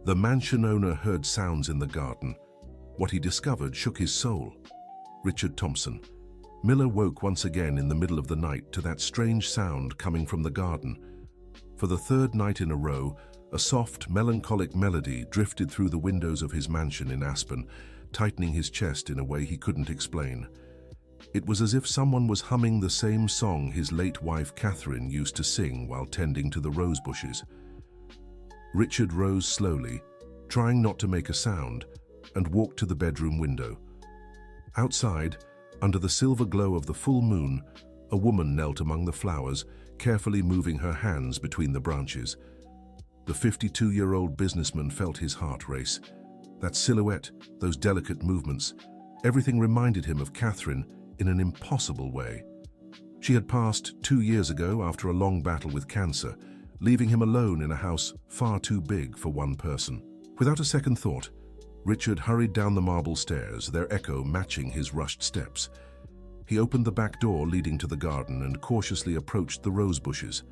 The mansion owner heard sounds in the garden. What he discovered shook his soul. Richard Thompson. Miller woke once again in the middle of the night to that strange sound coming from the garden. For the third night in a row, a soft, melancholic melody drifted through the windows of his mansion in Aspen, tightening his chest in a way he couldn't explain. It was as if someone was humming the same song his late wife Catherine used to sing while tending to the rose bushes. Richard rose slowly, trying not to make a sound, and walked to the bedroom window. Outside, under the silver glow of the full moon, a woman knelt among the flowers, carefully moving her hands between the branches. The 52-year-old businessman felt his heart race. That silhouette, those delicate movements, everything reminded him of Catherine in an impossible way. She had passed 2 years ago after a long battle with cancer, leaving him alone in a house far too big for one person. Without a second thought, Richard hurried down the marble stairs, their echo matching his rushed steps. He opened the back door leading to the garden and cautiously approached the rose bushes.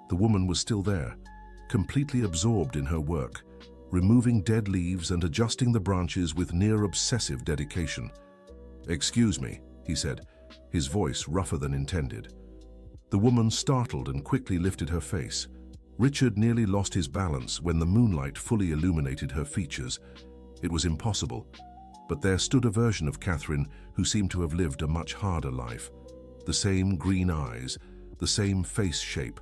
The woman was still there, completely absorbed in her work, removing dead leaves and adjusting the branches with near-obsessive dedication. "Excuse me," he said, his voice rougher than intended. The woman startled and quickly lifted her face. Richard nearly lost his balance when the moonlight fully illuminated her features. It was impossible, but there stood a version of Catherine who seemed to have lived a much harder life. The same green eyes, the same face shape,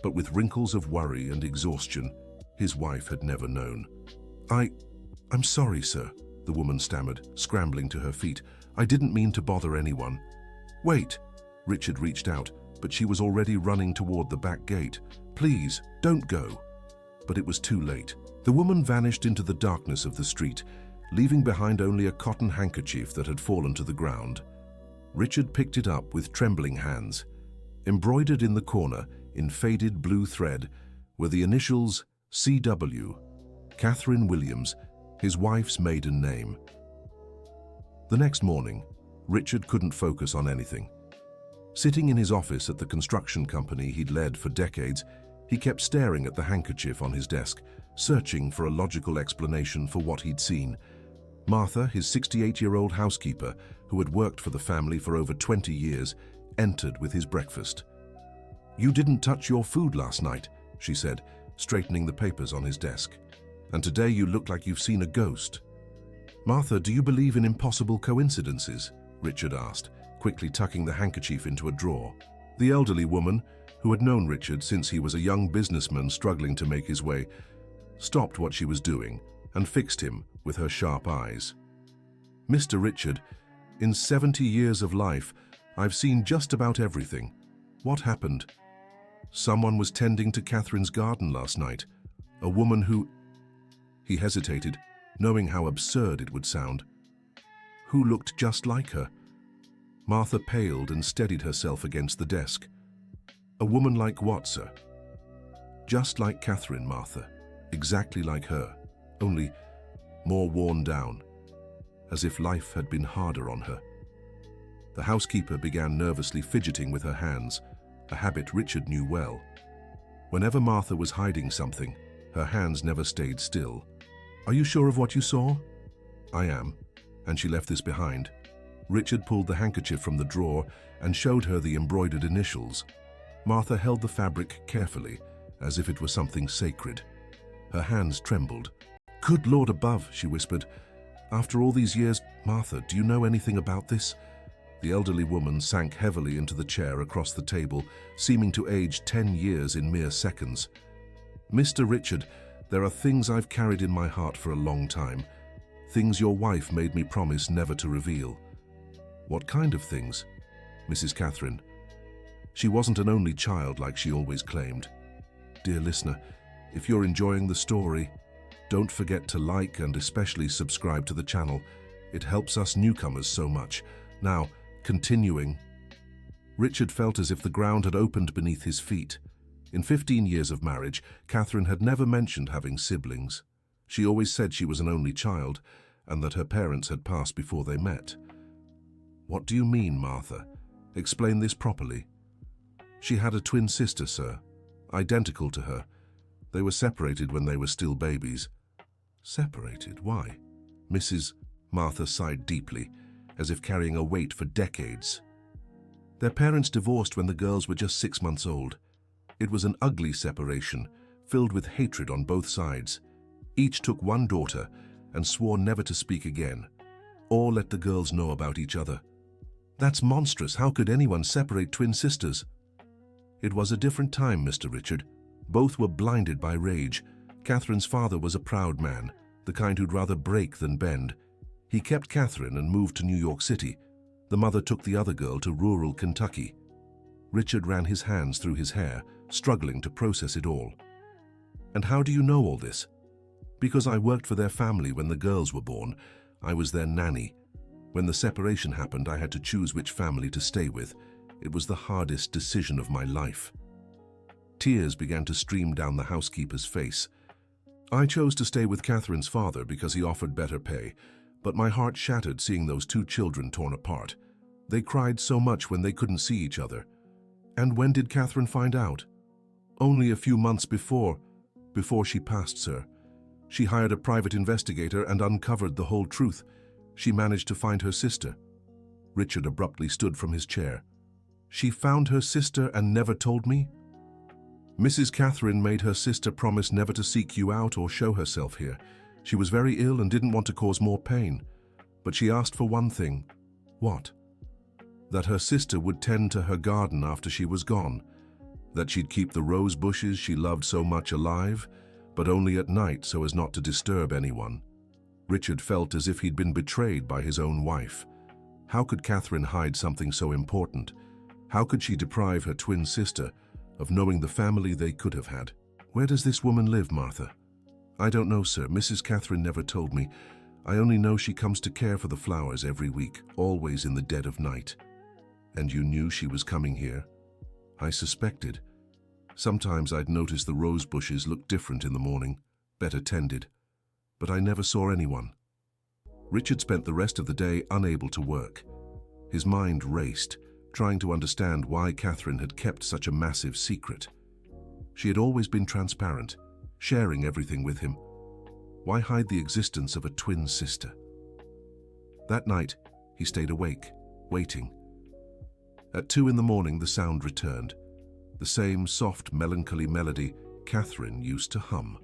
but with wrinkles of worry and exhaustion his wife had never known. I'm sorry, sir," the woman stammered, scrambling to her feet. "I didn't mean to bother anyone." "Wait!" Richard reached out, but she was already running toward the back gate. "Please, don't go." But it was too late. The woman vanished into the darkness of the street, leaving behind only a cotton handkerchief that had fallen to the ground. Richard picked it up with trembling hands. Embroidered in the corner, in faded blue thread, were the initials C.W., Catherine Williams, his wife's maiden name. The next morning, Richard couldn't focus on anything. Sitting in his office at the construction company he'd led for decades, he kept staring at the handkerchief on his desk, searching for a logical explanation for what he'd seen. Martha, his 68-year-old housekeeper, who had worked for the family for over 20 years, entered with his breakfast. "You didn't touch your food last night," she said, straightening the papers on his desk. "And today you look like you've seen a ghost." "Martha, do you believe in impossible coincidences?" Richard asked, quickly tucking the handkerchief into a drawer. The elderly woman, who had known Richard since he was a young businessman struggling to make his way, stopped what she was doing and fixed him with her sharp eyes. "Mr. Richard, in 70 years of life, I've seen just about everything. What happened?" "Someone was tending to Catherine's garden last night. A woman who—" He hesitated, knowing how absurd it would sound. "Who looked just like her?" Martha paled and steadied herself against the desk. "A woman like what, sir?" "Just like Catherine, Martha. Exactly like her. Only more worn down. As if life had been harder on her." The housekeeper began nervously fidgeting with her hands, a habit Richard knew well. Whenever Martha was hiding something, her hands never stayed still. "Are you sure of what you saw?" "I am, and she left this behind." Richard pulled the handkerchief from the drawer and showed her the embroidered initials. Martha held the fabric carefully, as if it were something sacred. Her hands trembled. "Good Lord above," she whispered. "After all these years, Martha, do you know anything about this?" The elderly woman sank heavily into the chair across the table, seeming to age 10 years in mere seconds. "Mr. Richard, there are things I've carried in my heart for a long time. Things your wife made me promise never to reveal." "What kind of things?" "Mrs. Catherine. She wasn't an only child like she always claimed. Dear listener, if you're enjoying the story, don't forget to like and especially subscribe to the channel. It helps us newcomers so much. Now, continuing. Richard felt as if the ground had opened beneath his feet. In 15 years of marriage, Catherine had never mentioned having siblings. She always said she was an only child and that her parents had passed before they met. "What do you mean, Martha? Explain this properly." "She had a twin sister, sir, identical to her. They were separated when they were still babies. Separated? Why? Mrs. Martha sighed deeply, as if carrying a weight for decades. Their parents divorced when the girls were just 6 months old. It was an ugly separation, filled with hatred on both sides. Each took one daughter and swore never to speak again, or let the girls know about each other. That's monstrous. How could anyone separate twin sisters? It was a different time, Mr. Richard. Both were blinded by rage. Catherine's father was a proud man, the kind who'd rather break than bend. He kept Catherine and moved to New York City. The mother took the other girl to rural Kentucky. Richard ran his hands through his hair, struggling to process it all. And how do you know all this? Because I worked for their family when the girls were born. I was their nanny. When the separation happened, I had to choose which family to stay with. It was the hardest decision of my life. Tears began to stream down the housekeeper's face. I chose to stay with Catherine's father because he offered better pay, but my heart shattered seeing those two children torn apart. They cried so much when they couldn't see each other. And when did Catherine find out? Only a few months before she passed, sir. She hired a private investigator and uncovered the whole truth. She managed to find her sister. Richard abruptly stood from his chair. She found her sister and never told me? Mrs. Catherine made her sister promise never to seek you out or show herself here. She was very ill and didn't want to cause more pain. But she asked for one thing. What? That her sister would tend to her garden after she was gone. That she'd keep the rose bushes she loved so much alive, but only at night so as not to disturb anyone. Richard felt as if he'd been betrayed by his own wife. How could Catherine hide something so important? How could she deprive her twin sister of knowing the family they could have had? Where does this woman live, Martha? I don't know, sir. Mrs. Catherine never told me. I only know she comes to care for the flowers every week, always in the dead of night. And you knew she was coming here? I suspected. Sometimes I'd notice the rose bushes looked different in the morning, better tended. But I never saw anyone. Richard spent the rest of the day unable to work. His mind raced, trying to understand why Catherine had kept such a massive secret. She had always been transparent, sharing everything with him. Why hide the existence of a twin sister? That night, he stayed awake, waiting. At 2 in the morning, the sound returned. The same soft, melancholy melody Catherine used to hum.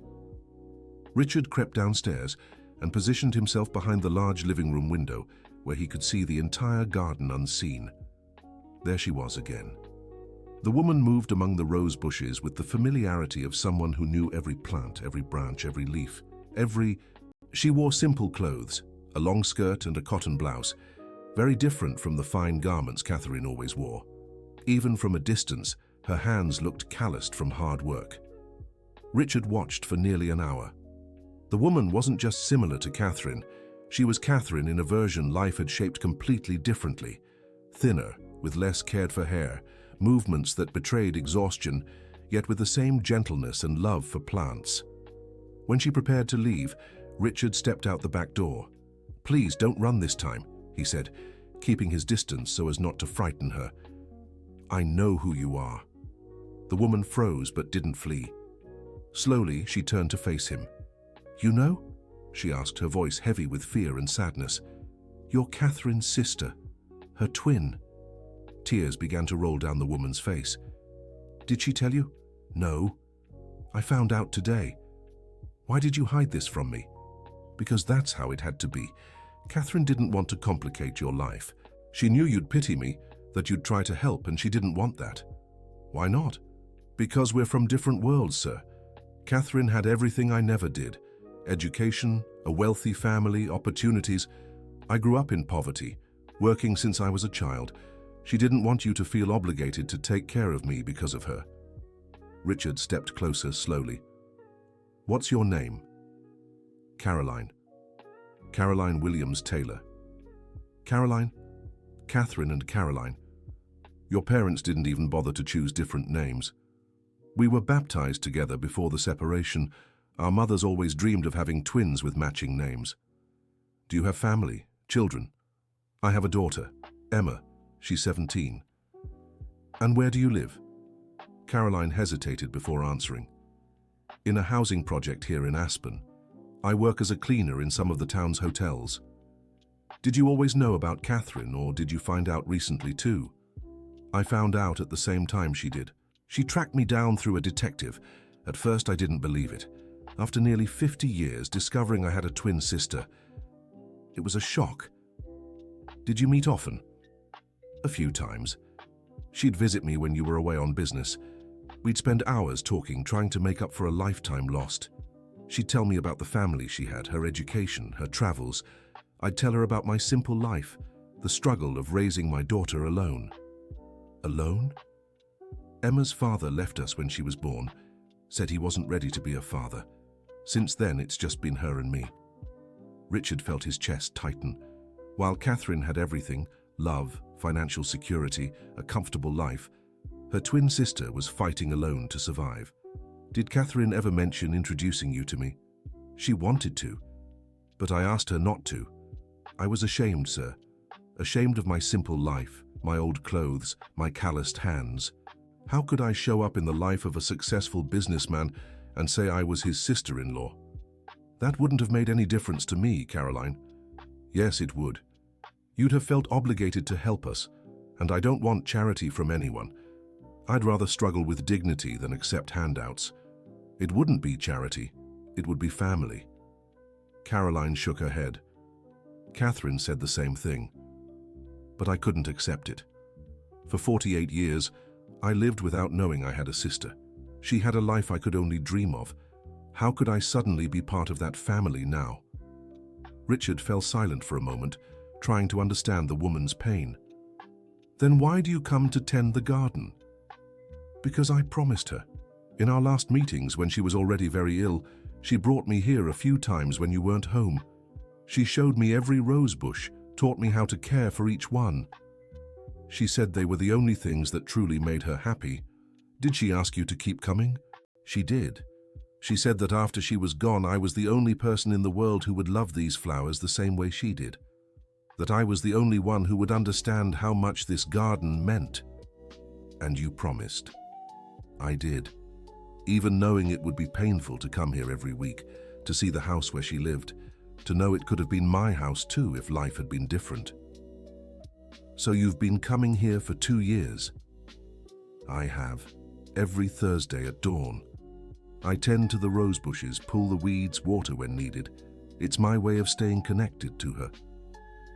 Richard crept downstairs and positioned himself behind the large living room window where he could see the entire garden unseen. There she was again. The woman moved among the rose bushes with the familiarity of someone who knew every plant, every branch, every leaf, She wore simple clothes, a long skirt and a cotton blouse, very different from the fine garments Catherine always wore. Even from a distance, her hands looked calloused from hard work. Richard watched for nearly an hour. The woman wasn't just similar to Catherine. She was Catherine in a version life had shaped completely differently. Thinner, with less cared-for hair, movements that betrayed exhaustion, yet with the same gentleness and love for plants. When she prepared to leave, Richard stepped out the back door. "Please don't run this time," he said, keeping his distance so as not to frighten her. "I know who you are." The woman froze but didn't flee. Slowly, she turned to face him. "You know?" she asked, her voice heavy with fear and sadness. "You're Catherine's sister, her twin." Tears began to roll down the woman's face. "Did she tell you?" "No. I found out today." "Why did you hide this from me?" "Because that's how it had to be. Catherine didn't want to complicate your life. She knew you'd pity me, that you'd try to help, and she didn't want that." "Why not?" "Because we're from different worlds, sir. Catherine had everything I never did. Education, a wealthy family, opportunities. I grew up in poverty, working since I was a child. She didn't want you to feel obligated to take care of me because of her." Richard stepped closer slowly. "What's your name?" "Caroline. Caroline Williams Taylor." "Caroline?" "Catherine and Caroline. Your parents didn't even bother to choose different names. We were baptized together before the separation. Our mothers always dreamed of having twins with matching names." "Do you have family, children?" "I have a daughter, Emma. She's 17. "And where do you live?" Caroline hesitated before answering. "In a housing project here in Aspen. I work as a cleaner in some of the town's hotels. Did you always know about Catherine, or did you find out recently too? I found out at the same time she did. She tracked me down through a detective. At first I didn't believe it. After nearly 50 years, discovering I had a twin sister, it was a shock. Did you meet often? A few times. She'd visit me when you were away on business. We'd spend hours talking, trying to make up for a lifetime lost. She'd tell me about the family she had, her education, her travels. I'd tell her about my simple life, the struggle of raising my daughter alone. Alone? Emma's father left us when she was born, said he wasn't ready to be a father. Since then, it's just been her and me. Richard felt his chest tighten. While Catherine had everything, love, financial security, a comfortable life, her twin sister was fighting alone to survive. Did Catherine ever mention introducing you to me? She wanted to, but I asked her not to. I was ashamed, sir. Ashamed of my simple life, my old clothes, my calloused hands. How could I show up in the life of a successful businessman and say I was his sister-in-law? That wouldn't have made any difference to me, Caroline. Yes, it would. You'd have felt obligated to help us, and I don't want charity from anyone. I'd rather struggle with dignity than accept handouts. It wouldn't be charity, it would be family. Caroline shook her head. Catherine said the same thing. But I couldn't accept it. For 48 years, I lived without knowing I had a sister. She had a life I could only dream of. How could I suddenly be part of that family now? Richard fell silent for a moment, trying to understand the woman's pain. Then why do you come to tend the garden? Because I promised her. In our last meetings, when she was already very ill, she brought me here a few times when you weren't home. She showed me every rose bush, taught me how to care for each one. She said they were the only things that truly made her happy. Did she ask you to keep coming? She did. She said that after she was gone, I was the only person in the world who would love these flowers the same way she did. That I was the only one who would understand how much this garden meant. And you promised. I did. Even knowing it would be painful to come here every week, to see the house where she lived, to know it could have been my house too if life had been different. So you've been coming here for 2 years? I have. Every Thursday at dawn. I tend to the rose bushes, pull the weeds, water when needed. It's my way of staying connected to her.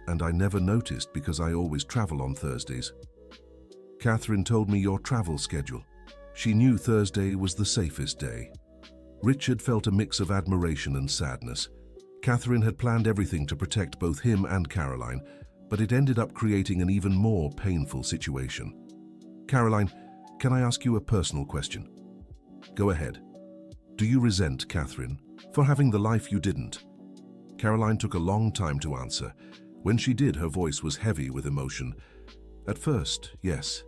And I never noticed because I always travel on Thursdays. Catherine told me your travel schedule. She knew Thursday was the safest day. Richard felt a mix of admiration and sadness. Catherine had planned everything to protect both him and Caroline, but it ended up creating an even more painful situation. Caroline, can I ask you a personal question? Go ahead. Do you resent Catherine for having the life you didn't? Caroline took a long time to answer. When she did, her voice was heavy with emotion. At first, yes.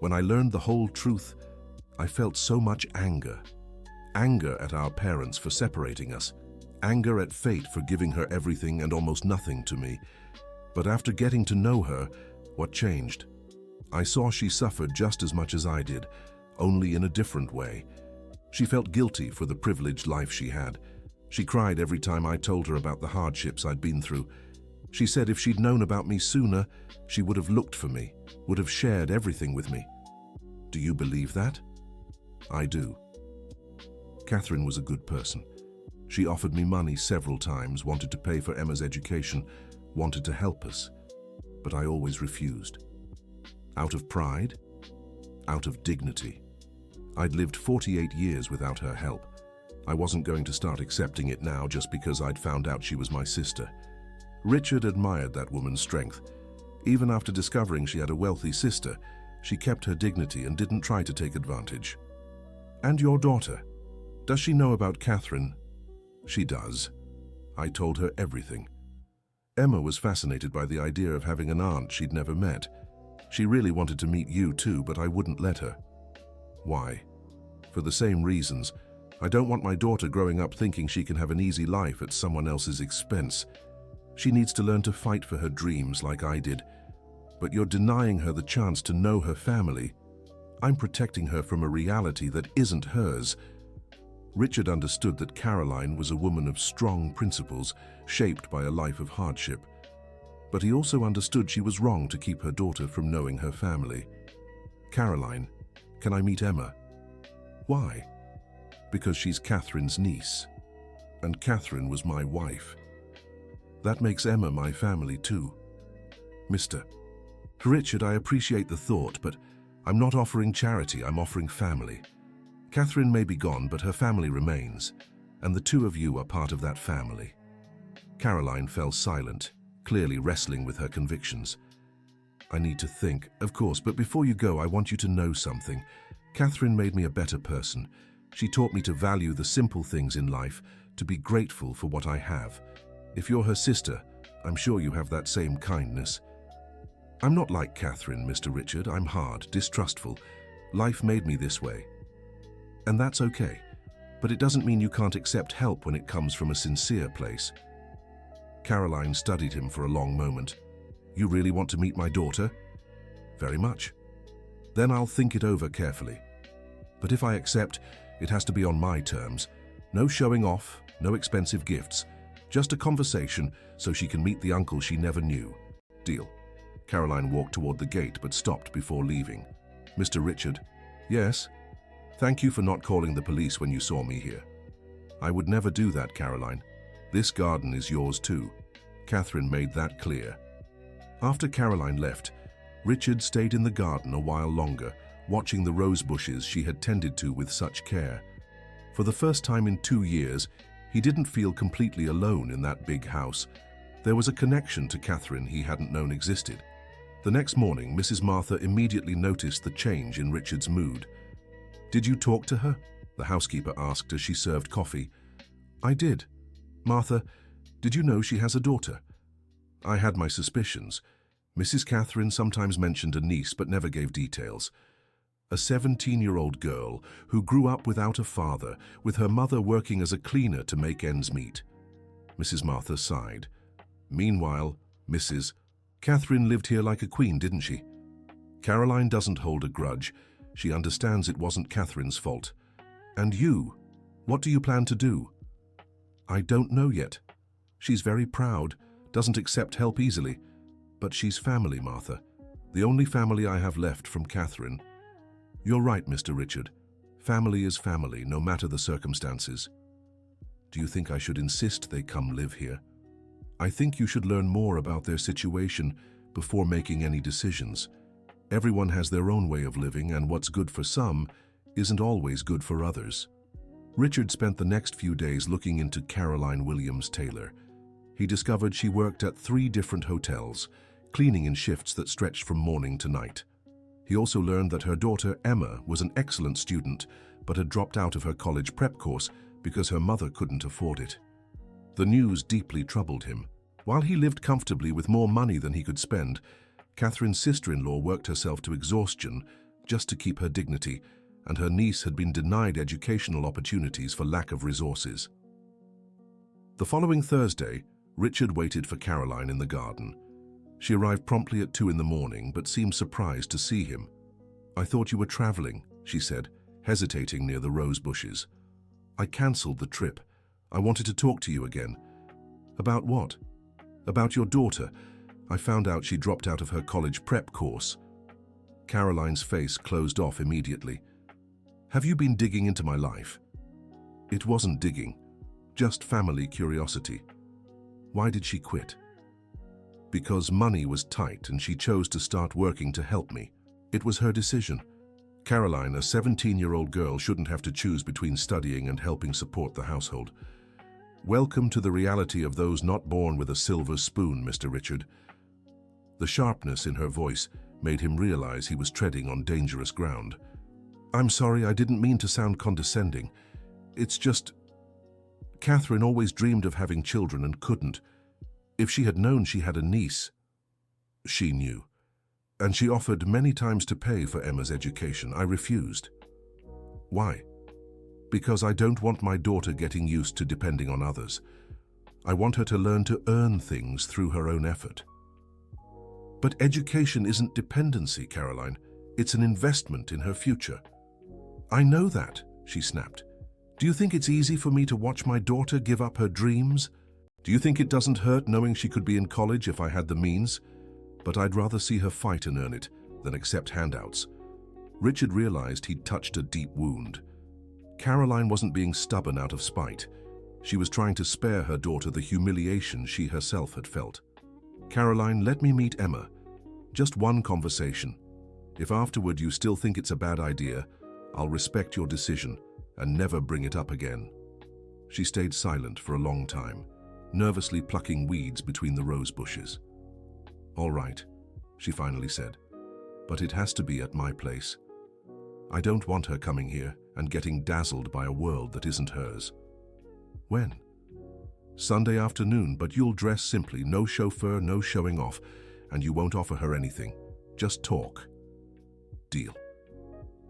When I learned the whole truth, I felt so much anger. Anger at our parents for separating us. Anger at fate for giving her everything and almost nothing to me. But after getting to know her, what changed? I saw she suffered just as much as I did, only in a different way. She felt guilty for the privileged life she had. She cried every time I told her about the hardships I'd been through. She said if she'd known about me sooner, she would have looked for me, would have shared everything with me. Do you believe that? I do. Catherine was a good person. She offered me money several times, wanted to pay for Emma's education, wanted to help us, but I always refused. Out of pride, out of dignity. I'd lived 48 years without her help. I wasn't going to start accepting it now just because I'd found out she was my sister. Richard admired that woman's strength. Even after discovering she had a wealthy sister, she kept her dignity and didn't try to take advantage. And your daughter? Does she know about Catherine? She does. I told her everything. Emma was fascinated by the idea of having an aunt she'd never met. She really wanted to meet you too, but I wouldn't let her. Why? For the same reasons. I don't want my daughter growing up thinking she can have an easy life at someone else's expense. She needs to learn to fight for her dreams like I did. But you're denying her the chance to know her family. I'm protecting her from a reality that isn't hers. Richard understood that Caroline was a woman of strong principles, shaped by a life of hardship. But he also understood she was wrong to keep her daughter from knowing her family. "Caroline, can I meet Emma?" "Why?" "Because she's Catherine's niece. And Catherine was my wife. That makes Emma my family too." "Mr. Richard, I appreciate the thought, but I'm not offering charity, I'm offering family. Catherine may be gone, but her family remains, and the two of you are part of that family." Caroline fell silent, clearly wrestling with her convictions. "I need to think, of course, but before you go, I want you to know something. Catherine made me a better person. She taught me to value the simple things in life, to be grateful for what I have. If you're her sister, I'm sure you have that same kindness." "I'm not like Catherine, Mr. Richard. I'm hard, distrustful. Life made me this way. And that's okay. But it doesn't mean you can't accept help when it comes from a sincere place." Caroline studied him for a long moment. "You really want to meet my daughter?" "Very much." "Then I'll think it over carefully. But if I accept, it has to be on my terms. No showing off, no expensive gifts. Just a conversation so she can meet the uncle she never knew. Deal?" Caroline walked toward the gate but stopped before leaving. "Mr. Richard?" "Yes?" "Thank you for not calling the police when you saw me here." "I would never do that, Caroline. This garden is yours too." Catherine made that clear. After Caroline left, Richard stayed in the garden a while longer, watching the rose bushes she had tended to with such care. For the first time in 2 years, he didn't feel completely alone in that big house. There was a connection to Catherine he hadn't known existed. The next morning, Mrs. Martha immediately noticed the change in Richard's mood. "Did you talk to her?" the housekeeper asked as she served coffee. "I did. Martha, did you know she has a daughter?" "I had my suspicions. Mrs. Catherine sometimes mentioned a niece but never gave details. A 17-year-old girl who grew up without a father, with her mother working as a cleaner to make ends meet." Mrs. Martha sighed. "Meanwhile, Mrs. Catherine lived here like a queen, didn't she? Caroline doesn't hold a grudge. She understands it wasn't Catherine's fault. And you, what do you plan to do?" "I don't know yet. She's very proud, doesn't accept help easily. But she's family, Martha. The only family I have left from Catherine." "You're right, Mr. Richard. Family is family, no matter the circumstances." "Do you think I should insist they come live here?" "I think you should learn more about their situation before making any decisions. Everyone has their own way of living, and what's good for some isn't always good for others." Richard spent the next few days looking into Caroline Williams Taylor. He discovered she worked at 3 different hotels, cleaning in shifts that stretched from morning to night. He also learned that her daughter, Emma, was an excellent student, but had dropped out of her college prep course because her mother couldn't afford it. The news deeply troubled him. While he lived comfortably with more money than he could spend, Catherine's sister-in-law worked herself to exhaustion just to keep her dignity, and her niece had been denied educational opportunities for lack of resources. The following Thursday, Richard waited for Caroline in the garden. She arrived promptly at 2 in the morning, but seemed surprised to see him. "I thought you were traveling," she said, hesitating near the rose bushes. "I cancelled the trip. I wanted to talk to you again." "About what?" "About your daughter. I found out she dropped out of her college prep course." Caroline's face closed off immediately. "Have you been digging into my life?" "It wasn't digging, just family curiosity." "Why did she quit?" "Because money was tight and she chose to start working to help me. It was her decision. Caroline, a 17-year-old girl, shouldn't have to choose between studying and helping support the household. Welcome to the reality of those not born with a silver spoon, Mr. Richard." The sharpness in her voice made him realize he was treading on dangerous ground. "I'm sorry, I didn't mean to sound condescending. It's just, Catherine always dreamed of having children and couldn't. If she had known she had a niece, she knew. And she offered many times to pay for Emma's education. I refused." "Why?" "Because I don't want my daughter getting used to depending on others. I want her to learn to earn things through her own effort." "But education isn't dependency, Caroline. It's an investment in her future." "I know that," she snapped. Do you think it's easy for me to watch my daughter give up her dreams? Do you think it doesn't hurt knowing she could be in college if I had the means? But I'd rather see her fight and earn it than accept handouts. Richard realized he'd touched a deep wound. Caroline wasn't being stubborn out of spite. She was trying to spare her daughter the humiliation she herself had felt. Caroline, let me meet Emma. Just one conversation. If afterward you still think it's a bad idea, I'll respect your decision and never bring it up again. She stayed silent for a long time, nervously plucking weeds between the rose bushes. All right, she finally said, but it has to be at my place. I don't want her coming here and getting dazzled by a world that isn't hers. When? Sunday afternoon, but you'll dress simply, no chauffeur, no showing off, and you won't offer her anything. Just talk. Deal.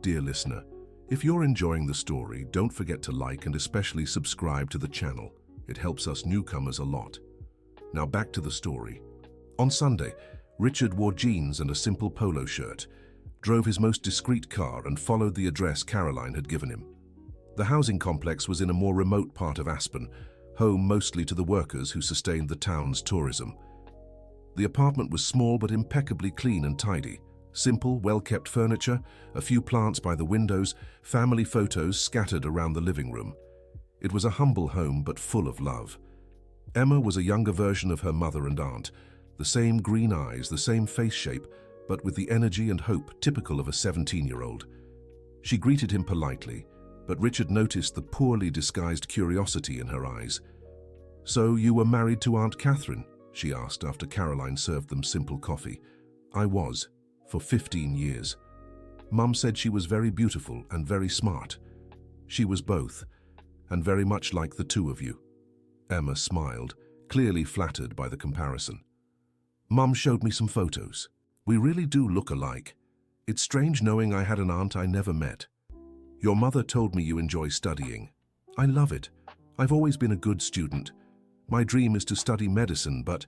Dear listener, if you're enjoying the story, don't forget to like and especially subscribe to the channel. It helps us newcomers a lot. Now back to the story. On Sunday, Richard wore jeans and a simple polo shirt, drove his most discreet car and followed the address Caroline had given him. The housing complex was in a more remote part of Aspen, home mostly to the workers who sustained the town's tourism. The apartment was small but impeccably clean and tidy. Simple, well-kept furniture, a few plants by the windows, family photos scattered around the living room. It was a humble home but full of love. Emma was a younger version of her mother and aunt, the same green eyes, the same face shape, but with the energy and hope typical of a 17-year-old. She greeted him politely, but Richard noticed the poorly disguised curiosity in her eyes. "So you were married to Aunt Catherine?" she asked after Caroline served them simple coffee. "I was, for 15 years. Mum said she was very beautiful and very smart. She was both, and very much like the two of you." Emma smiled, clearly flattered by the comparison. "Mum showed me some photos. We really do look alike. It's strange knowing I had an aunt I never met. Your mother told me you enjoy studying. I love it. I've always been a good student. My dream is to study medicine, but..."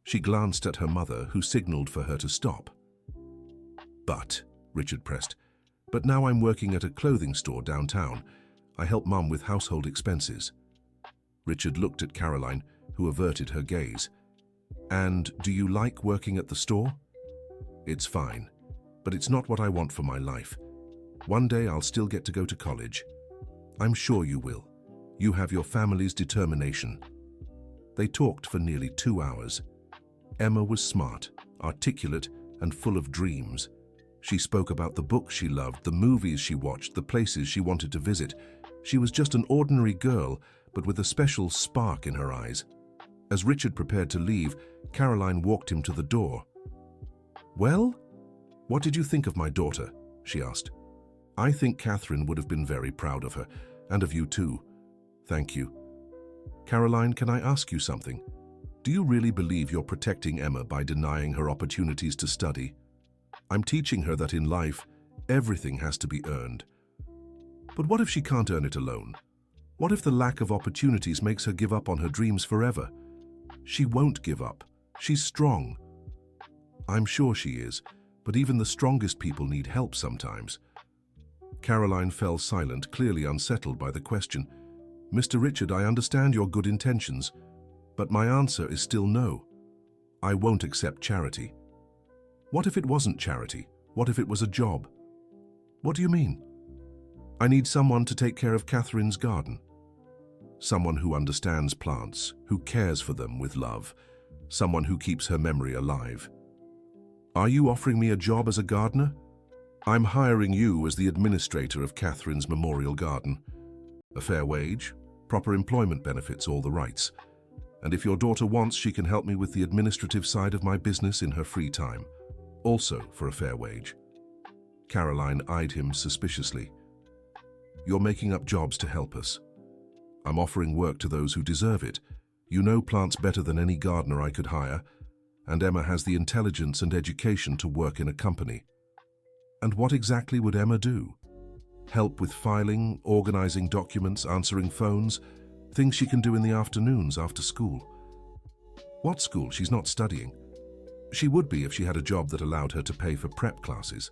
She glanced at her mother, who signaled for her to stop. "But," Richard pressed, "but now I'm working at a clothing store downtown. I help Mum with household expenses." Richard looked at Caroline, who averted her gaze. "And do you like working at the store?" "It's fine, but it's not what I want for my life. One day I'll still get to go to college." "I'm sure you will. You have your family's determination." They talked for nearly 2 hours. Emma was smart, articulate, and full of dreams. She spoke about the books she loved, the movies she watched, the places she wanted to visit. She was just an ordinary girl, but with a special spark in her eyes. As Richard prepared to leave, Caroline walked him to the door. "Well, what did you think of my daughter?" she asked. "I think Catherine would have been very proud of her, and of you too." "Thank you." "Caroline, can I ask you something? Do you really believe you're protecting Emma by denying her opportunities to study? I'm teaching her that in life, everything has to be earned. But what if she can't earn it alone? What if the lack of opportunities makes her give up on her dreams forever? She won't give up. She's strong." "I'm sure she is, but even the strongest people need help sometimes." Caroline fell silent, clearly unsettled by the question. "Mr. Richard, I understand your good intentions, but my answer is still no. I won't accept charity." "What if it wasn't charity? What if it was a job?" "What do you mean?" "I need someone to take care of Catherine's garden. Someone who understands plants, who cares for them with love, someone who keeps her memory alive." "Are you offering me a job as a gardener?" "I'm hiring you as the administrator of Catherine's memorial garden. A fair wage, proper employment benefits, all the rights. And if your daughter wants, she can help me with the administrative side of my business in her free time. Also for a fair wage." Caroline eyed him suspiciously. "You're making up jobs to help us. I'm offering work to those who deserve it. You know plants better than any gardener I could hire, and Emma has the intelligence and education to work in a company." "And what exactly would Emma do?" "Help with filing, organizing documents, answering phones, things she can do in the afternoons after school." "What school? She's not studying." "She would be if she had a job that allowed her to pay for prep classes."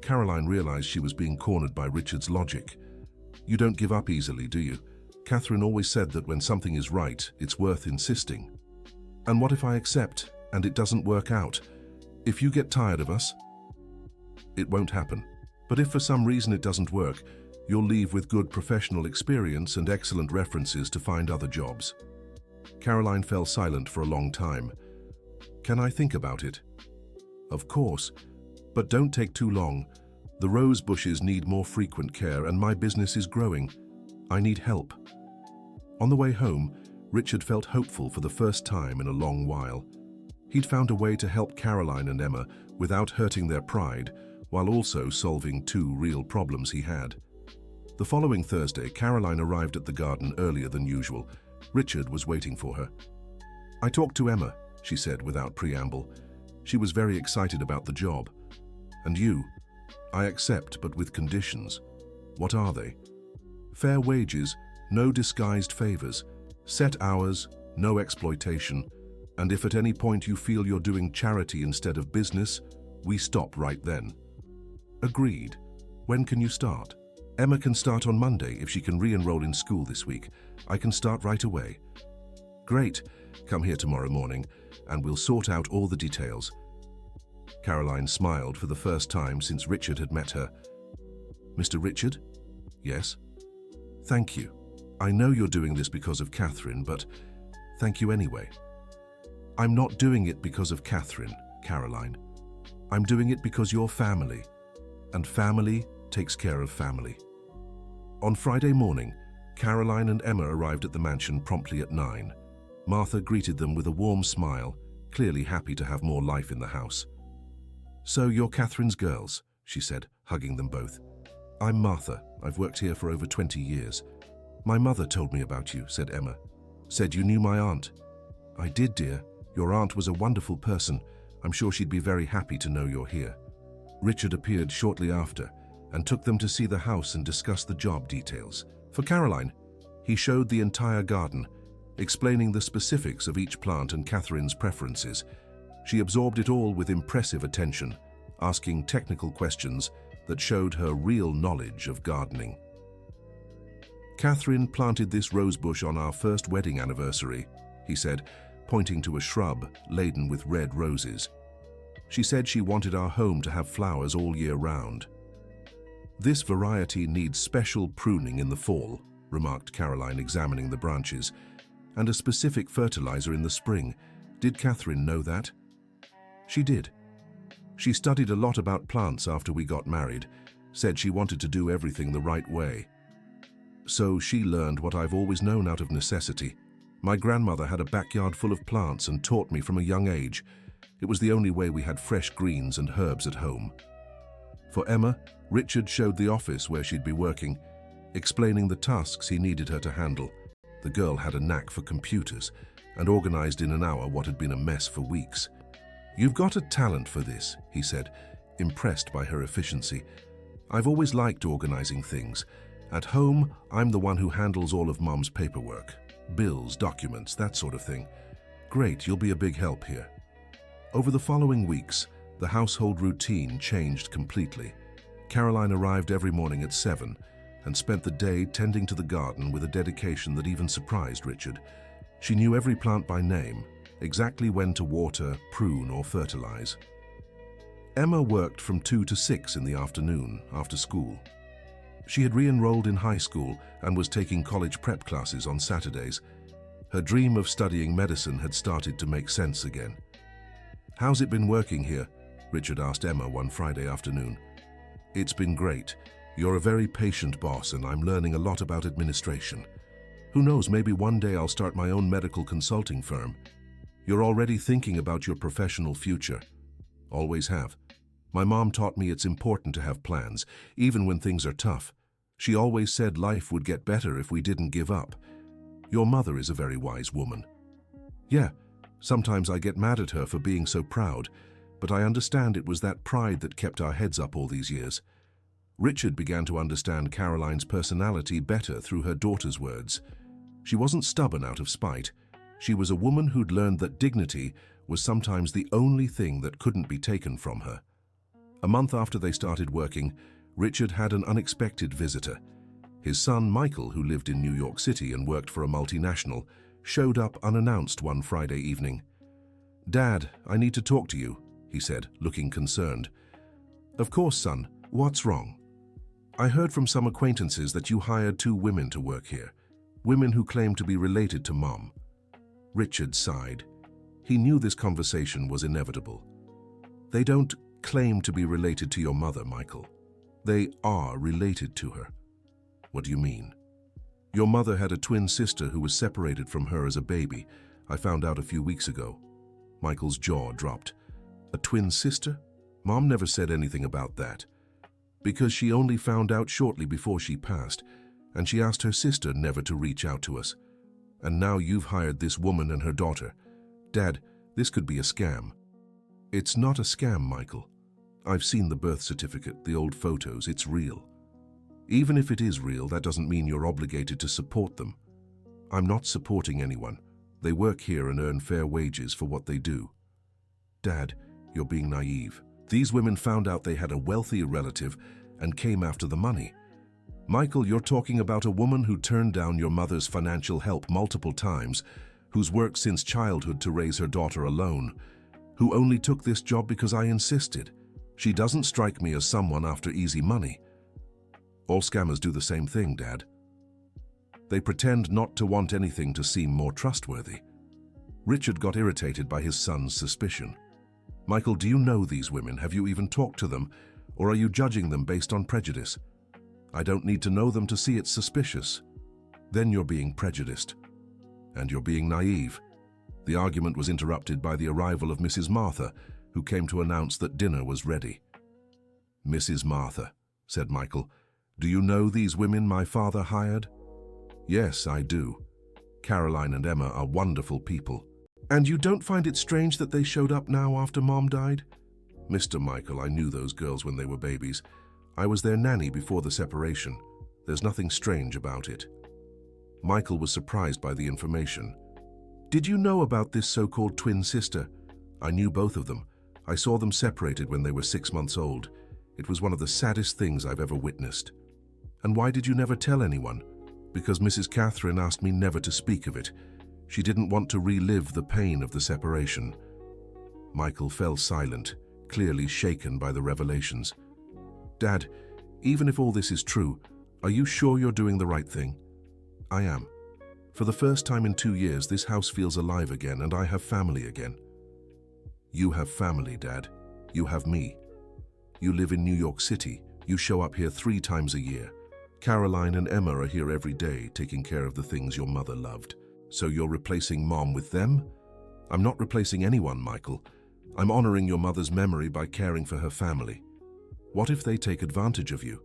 Caroline realized she was being cornered by Richard's logic. You don't give up easily, do you? Catherine always said that when something is right, it's worth insisting. And what if I accept and it doesn't work out? If you get tired of us? It won't happen. But if for some reason it doesn't work, you'll leave with good professional experience and excellent references to find other jobs. Caroline fell silent for a long time. Can I think about it? Of course, but don't take too long. The rose bushes need more frequent care and my business is growing. I need help. On the way home, Richard felt hopeful for the first time in a long while. He'd found a way to help Caroline and Emma without hurting their pride, while also solving two real problems he had. The following Thursday, Caroline arrived at the garden earlier than usual. Richard was waiting for her. I talked to Emma, she said without preamble. She was very excited about the job. And you? I accept, but with conditions. What are they? Fair wages, no disguised favors, set hours, no exploitation, and if at any point you feel you're doing charity instead of business, we stop right then. Agreed. When can you start? Emma can start on Monday if she can re-enroll in school this week. I can start right away. Great. Come here tomorrow morning and we'll sort out all the details. Caroline smiled for the first time since Richard had met her. Mr. Richard? Yes? Thank you. I know you're doing this because of Catherine, but thank you anyway. I'm not doing it because of Catherine, Caroline. I'm doing it because you're family, and family takes care of family. On Friday morning, Caroline and Emma arrived at the mansion promptly at 9. Martha greeted them with a warm smile, clearly happy to have more life in the house. So you're Catherine's girls, she said, hugging them both. I'm Martha. I've worked here for over 20 years. My mother told me about you, said Emma. Said you knew my aunt. I did, dear. Your aunt was a wonderful person. I'm sure she'd be very happy to know you're here. Richard appeared shortly after and took them to see the house and discuss the job details. For Caroline, he showed the entire garden, explaining the specifics of each plant and Catherine's preferences. She absorbed it all with impressive attention, asking technical questions that showed her real knowledge of gardening. Catherine planted this rosebush on our first wedding anniversary, he said, pointing to a shrub laden with red roses. She said she wanted our home to have flowers all year round. This variety needs special pruning in the fall, remarked Caroline, examining the branches, and a specific fertilizer in the spring. Did Catherine know that? She did. She studied a lot about plants after we got married, said she wanted to do everything the right way. So she learned what I've always known out of necessity. My grandmother had a backyard full of plants and taught me from a young age. It was the only way we had fresh greens and herbs at home. For Emma, Richard showed the office where she'd be working, explaining the tasks he needed her to handle. The girl had a knack for computers and organized in an hour what had been a mess for weeks. You've got a talent for this, he said, impressed by her efficiency. I've always liked organizing things. At home, I'm the one who handles all of Mom's paperwork. Bills, documents, that sort of thing. Great, you'll be a big help here. Over the following weeks, the household routine changed completely. Caroline arrived every morning at 7 and spent the day tending to the garden with a dedication that even surprised Richard. She knew every plant by name, exactly when to water, prune, or fertilize. Emma worked from 2 to 6 in the afternoon, after school. She had re-enrolled in high school and was taking college prep classes on Saturdays. Her dream of studying medicine had started to make sense again. How's it been working here? Richard asked Emma one Friday afternoon. It's been great. You're a very patient boss and I'm learning a lot about administration. Who knows, maybe one day I'll start my own medical consulting firm. You're already thinking about your professional future. Always have. My mom taught me it's important to have plans, even when things are tough. She always said life would get better if we didn't give up. Your mother is a very wise woman. Yeah, sometimes I get mad at her for being so proud, but I understand it was that pride that kept our heads up all these years. Richard began to understand Caroline's personality better through her daughter's words. She wasn't stubborn out of spite. She was a woman who'd learned that dignity was sometimes the only thing that couldn't be taken from her. A month after they started working, Richard had an unexpected visitor. His son, Michael, who lived in New York City and worked for a multinational, showed up unannounced one Friday evening. "Dad, I need to talk to you," he said, looking concerned. "Of course, son. What's wrong?" "I heard from some acquaintances that you hired 2 women to work here, women who claim to be related to Mom." Richard sighed. He knew this conversation was inevitable. "They don't claim to be related to your mother, Michael. They are related to her." "What do you mean?" "Your mother had a twin sister who was separated from her as a baby. I found out a few weeks ago." Michael's jaw dropped. "A twin sister? Mom never said anything about that." "Because she only found out shortly before she passed, and she asked her sister never to reach out to us. And now you've hired this woman and her daughter. Dad, this could be a scam." "It's not a scam, Michael. I've seen the birth certificate, the old photos. It's real. Even if it is real, that doesn't mean you're obligated to support them. I'm not supporting anyone. They work here and earn fair wages for what they do." "Dad, you're being naive. These women found out they had a wealthy relative and came after the money. Michael, you're talking about a woman who turned down your mother's financial help multiple times, who's worked since childhood to raise her daughter alone, who only took this job because I insisted. She doesn't strike me as someone after easy money." "All scammers do the same thing, Dad. They pretend not to want anything to seem more trustworthy." Richard got irritated by his son's suspicion. "Michael, do you know these women? Have you even talked to them? Or are you judging them based on prejudice?" "I don't need to know them to see it's suspicious." "Then you're being prejudiced. And you're being naive." The argument was interrupted by the arrival of Mrs. Martha, who came to announce that dinner was ready. "Mrs. Martha," said Michael, "do you know these women my father hired?" "Yes, I do. Caroline and Emma are wonderful people." "And you don't find it strange that they showed up now after Mom died?" "Mr. Michael, I knew those girls when they were babies. I was their nanny before the separation. There's nothing strange about it." Michael was surprised by the information. "Did you know about this so-called twin sister?" "I knew both of them. I saw them separated when they were 6 months old. It was one of the saddest things I've ever witnessed." "And why did you never tell anyone?" "Because Mrs. Catherine asked me never to speak of it. She didn't want to relive the pain of the separation." Michael fell silent, clearly shaken by the revelations. "Dad, even if all this is true, are you sure you're doing the right thing?" "I am. For the first time in 2 years, this house feels alive again, and I have family again." "You have family, Dad. You have me. You live in New York City. You show up here 3 times a year. Caroline and Emma are here every day, taking care of the things your mother loved. So you're replacing Mom with them?" "I'm not replacing anyone, Michael. I'm honoring your mother's memory by caring for her family. What if they take advantage of you?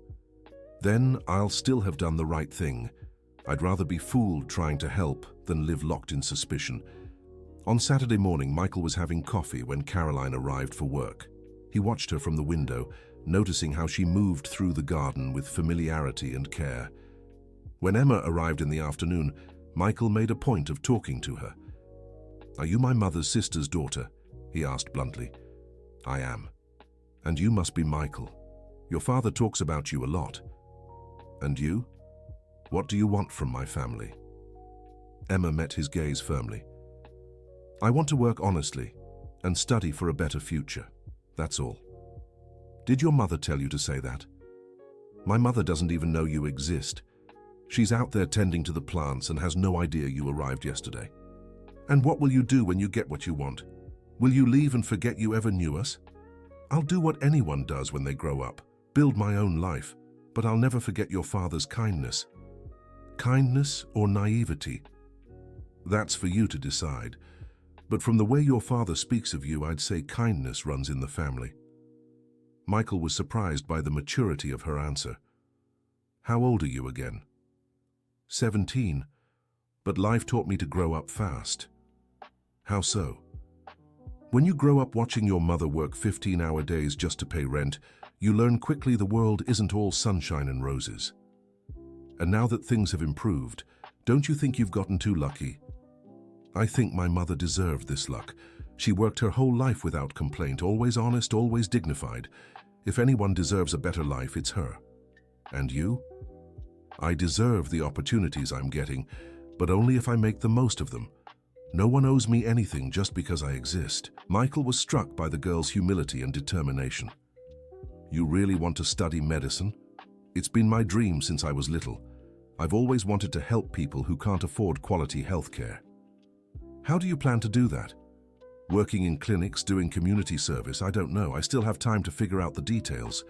Then I'll still have done the right thing. I'd rather be fooled trying to help than live locked in suspicion." On Saturday morning, Michael was having coffee when Caroline arrived for work. He watched her from the window, noticing how she moved through the garden with familiarity and care. When Emma arrived in the afternoon, Michael made a point of talking to her. "Are you my mother's sister's daughter?" he asked bluntly. "I am. And you must be Michael. Your father talks about you a lot. And you? What do you want from my family?" Emma met his gaze firmly. "I want to work honestly and study for a better future. That's all." "Did your mother tell you to say that?" "My mother doesn't even know you exist. She's out there tending to the plants and has no idea you arrived yesterday." "And what will you do when you get what you want? Will you leave and forget you ever knew us?" "I'll do what anyone does when they grow up, build my own life, but I'll never forget your father's kindness." "Kindness or naivety? That's for you to decide. But from the way your father speaks of you, I'd say kindness runs in the family." Michael was surprised by the maturity of her answer. "How old are you again?" 17, but life taught me to grow up fast." "How so?" "When you grow up watching your mother work 15-hour days just to pay rent, you learn quickly the world isn't all sunshine and roses. And now that things have improved, don't you think you've gotten too lucky?" "I think my mother deserved this luck. She worked her whole life without complaint, always honest, always dignified. If anyone deserves a better life, it's her." "And you?" I deserve the opportunities I'm getting, but only if I make the most of them. No one owes me anything just because I exist. Michael was struck by the girl's humility and determination. You really want to study medicine? It's been my dream since I was little. I've always wanted to help people who can't afford quality healthcare. How do you plan to do that? Working in clinics, doing community service, I don't know. I still have time to figure out the details.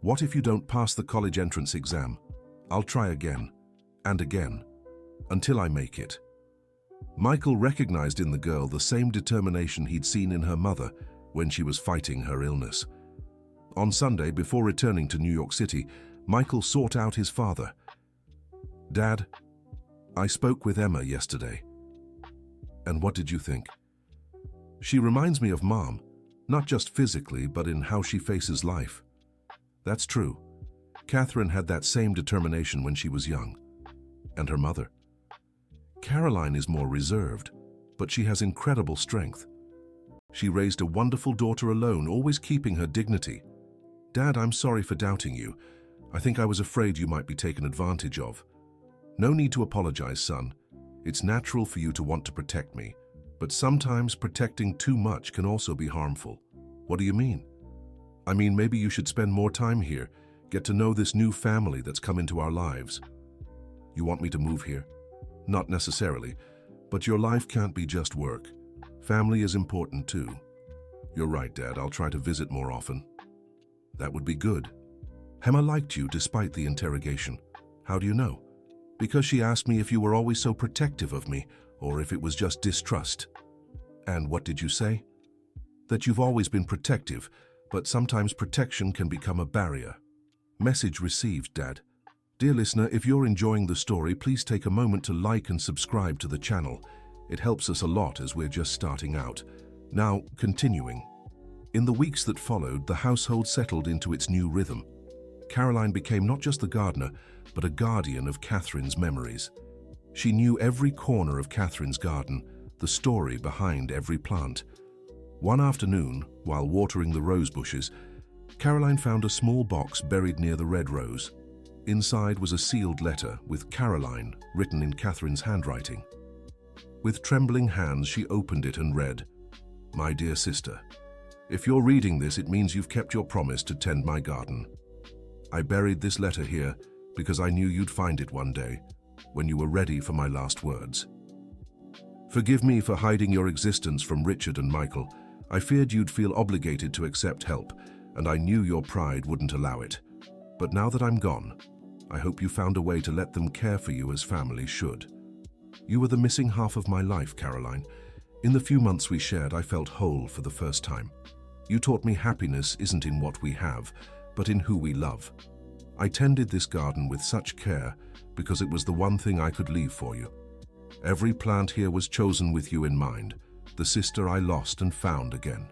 What if you don't pass the college entrance exam? I'll try again, and again, until I make it. Michael recognized in the girl the same determination he'd seen in her mother when she was fighting her illness. On Sunday, before returning to New York City, Michael sought out his father. Dad, I spoke with Emma yesterday. And what did you think? She reminds me of Mom, not just physically, but in how she faces life. That's true. Catherine had that same determination when she was young. And her mother. Caroline is more reserved, but she has incredible strength. She raised a wonderful daughter alone, always keeping her dignity. Dad, I'm sorry for doubting you. I think I was afraid you might be taken advantage of. No need to apologize, son. It's natural for you to want to protect me, but sometimes protecting too much can also be harmful. What do you mean? I mean, maybe you should spend more time here, get to know this new family that's come into our lives. You want me to move here? Not necessarily, but your life can't be just work. Family is important too. You're right, Dad. I'll try to visit more often. That would be good. Emma liked you despite the interrogation. How do you know? Because she asked me if you were always so protective of me, or if it was just distrust. And what did you say? That you've always been protective, but sometimes protection can become a barrier. Message received, Dad. Dear listener, if you're enjoying the story, please take a moment to like and subscribe to the channel. It helps us a lot as we're just starting out. Now, continuing. In the weeks that followed, the household settled into its new rhythm. Caroline became not just the gardener, but a guardian of Catherine's memories. She knew every corner of Catherine's garden, the story behind every plant. One afternoon, while watering the rose bushes, Caroline found a small box buried near the red rose. Inside was a sealed letter with Caroline written in Catherine's handwriting. With trembling hands, she opened it and read, "My dear sister, if you're reading this, it means you've kept your promise to tend my garden. I buried this letter here because I knew you'd find it one day, when you were ready for my last words. Forgive me for hiding your existence from Richard and Michael. I feared you'd feel obligated to accept help, and I knew your pride wouldn't allow it. But now that I'm gone, I hope you found a way to let them care for you as families should. You were the missing half of my life, Caroline. In the few months we shared, I felt whole for the first time. You taught me happiness isn't in what we have, but in who we love. I tended this garden with such care because it was the one thing I could leave for you. Every plant here was chosen with you in mind, the sister I lost and found again.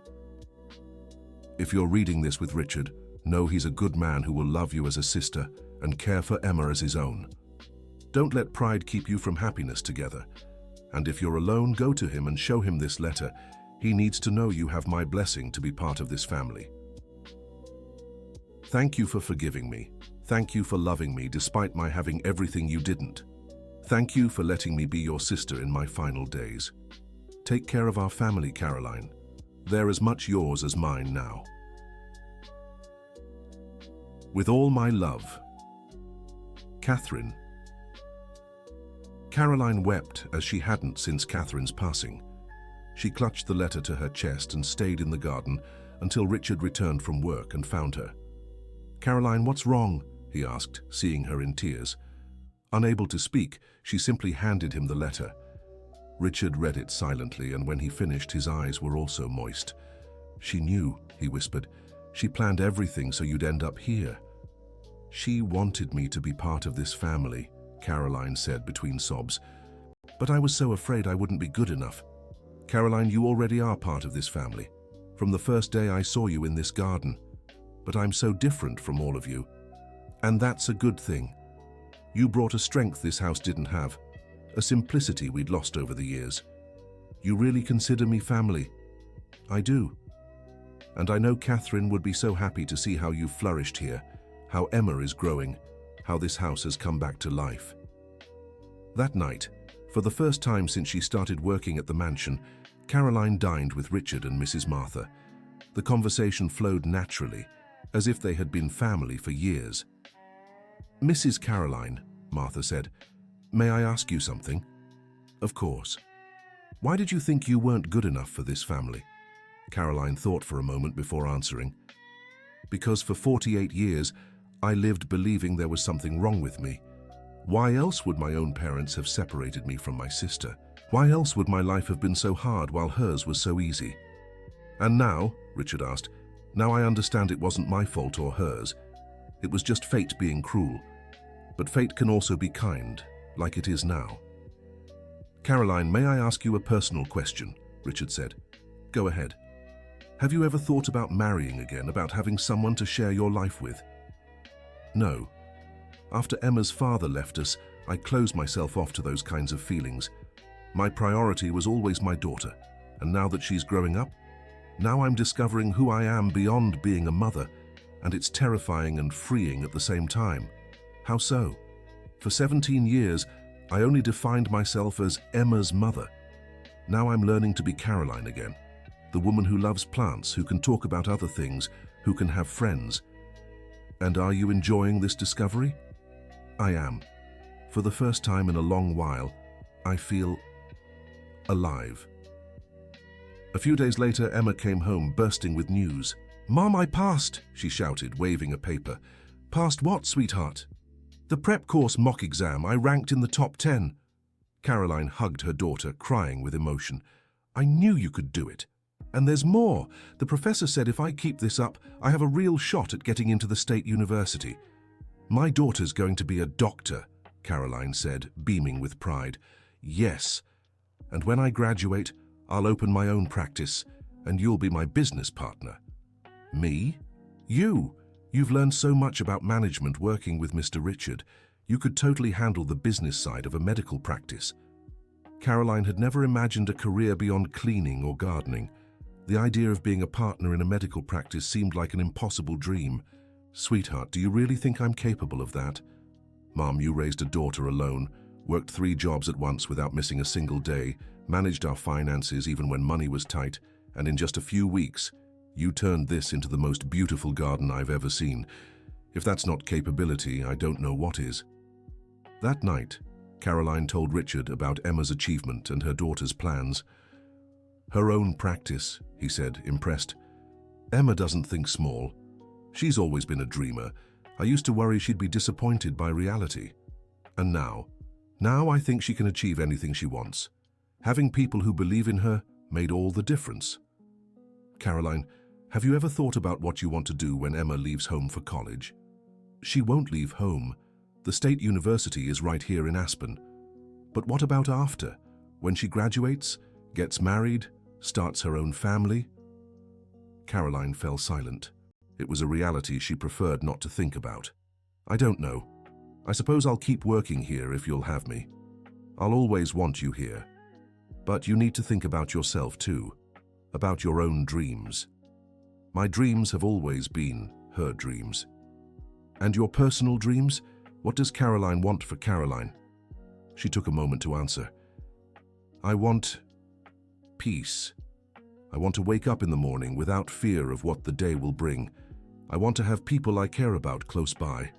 If you're reading this with Richard, know he's a good man who will love you as a sister and care for Emma as his own. Don't let pride keep you from happiness together. And if you're alone, go to him and show him this letter. He needs to know you have my blessing to be part of this family. Thank you for forgiving me. Thank you for loving me despite my having everything you didn't. Thank you for letting me be your sister in my final days. Take care of our family, Caroline. They're as much yours as mine now. With all my love, Catherine." Caroline wept as she hadn't since Catherine's passing. She clutched the letter to her chest and stayed in the garden until Richard returned from work and found her. "Caroline, what's wrong?" he asked, seeing her in tears. Unable to speak, she simply handed him the letter. Richard read it silently, and when he finished, his eyes were also moist. "She knew," he whispered. "She planned everything so you'd end up here." "She wanted me to be part of this family," Caroline said between sobs. "But I was so afraid I wouldn't be good enough. Caroline, you already are part of this family. From the first day I saw you in this garden. But I'm so different from all of you. And that's a good thing. You brought a strength this house didn't have, a simplicity we'd lost over the years. You really consider me family." "I do. And I know Catherine would be so happy to see how you've flourished here, how Emma is growing. how this house has come back to life. That night, for the first time since she started working at the mansion, Caroline dined with Richard and Mrs. Martha. The conversation flowed naturally, as if they had been family for years. "Mrs. Caroline," Martha said, "may I ask you something?" "Of course." "Why did you think you weren't good enough for this family?" Caroline thought for a moment before answering. "Because for 48 years, I lived believing there was something wrong with me. Why else would my own parents have separated me from my sister? Why else would my life have been so hard while hers was so easy?" "And now," Richard asked, "now I understand it wasn't my fault or hers. It was just fate being cruel. But fate can also be kind, like it is now." "Caroline, may I ask you a personal question?" Richard said. "Go ahead. Have you ever thought about marrying again, about having someone to share your life with?" "No. After Emma's father left us, I closed myself off to those kinds of feelings. My priority was always my daughter, and now that she's growing up, now I'm discovering who I am beyond being a mother, and it's terrifying and freeing at the same time." "How so?" "For 17 years, I only defined myself as Emma's mother. Now I'm learning to be Caroline again, the woman who loves plants, who can talk about other things, who can have friends." "And are you enjoying this discovery?" "I am. For the first time in a long while, I feel alive." A few days later, Emma came home bursting with news. "Mom, I passed," she shouted, waving a paper. "Passed what, sweetheart?" "The prep course mock exam. I ranked in the top 10. Caroline hugged her daughter, crying with emotion. "I knew you could do it. And there's more. The professor said if I keep this up, I have a real shot at getting into the state university." "My daughter's going to be a doctor," Caroline said, beaming with pride. "Yes. And when I graduate, I'll open my own practice, and you'll be my business partner." "Me?" "You. You've learned so much about management working with Mr. Richard. You could totally handle the business side of a medical practice." Caroline had never imagined a career beyond cleaning or gardening. The idea of being a partner in a medical practice seemed like an impossible dream. "Sweetheart, do you really think I'm capable of that?" "Mom, you raised a daughter alone, worked 3 jobs at once without missing a single day, managed our finances even when money was tight, and in just a few weeks, you turned this into the most beautiful garden I've ever seen. If that's not capability, I don't know what is." That night, Caroline told Richard about Emma's achievement and her daughter's plans. "Her own practice," he said, impressed. "Emma doesn't think small. She's always been a dreamer. I used to worry she'd be disappointed by reality. And now I think she can achieve anything she wants. Having people who believe in her made all the difference." "Caroline, have you ever thought about what you want to do when Emma leaves home for college?" "She won't leave home. The state university is right here in Aspen. But what about after? When she graduates, gets married, starts her own family?" Caroline fell silent. It was a reality she preferred not to think about. "I don't know. I suppose I'll keep working here if you'll have me. I'll always want you here. But you need to think about yourself too, about your own dreams." "My dreams have always been her dreams." "And your personal dreams? What does Caroline want for Caroline?" She took a moment to answer. "I want peace. I want to wake up in the morning without fear of what the day will bring. I want to have people I care about close by.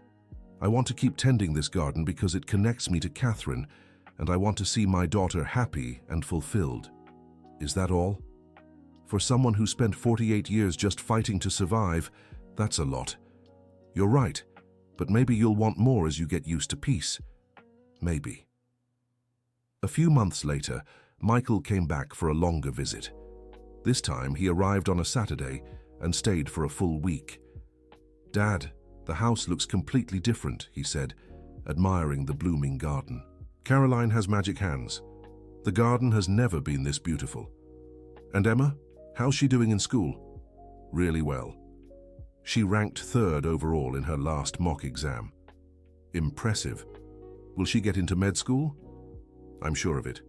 I want to keep tending this garden because it connects me to Catherine, and I want to see my daughter happy and fulfilled." "Is that all?" "For someone who spent 48 years just fighting to survive, that's a lot. You're right, but maybe you'll want more as you get used to peace. Maybe." A few months later, Michael came back for a longer visit. This time, he arrived on a Saturday and stayed for a full week. "Dad, the house looks completely different," he said, admiring the blooming garden. "Caroline has magic hands. The garden has never been this beautiful." "And Emma, how's she doing in school?" "Really well. She ranked 3rd overall in her last mock exam." "Impressive. Will she get into med school?" "I'm sure of it.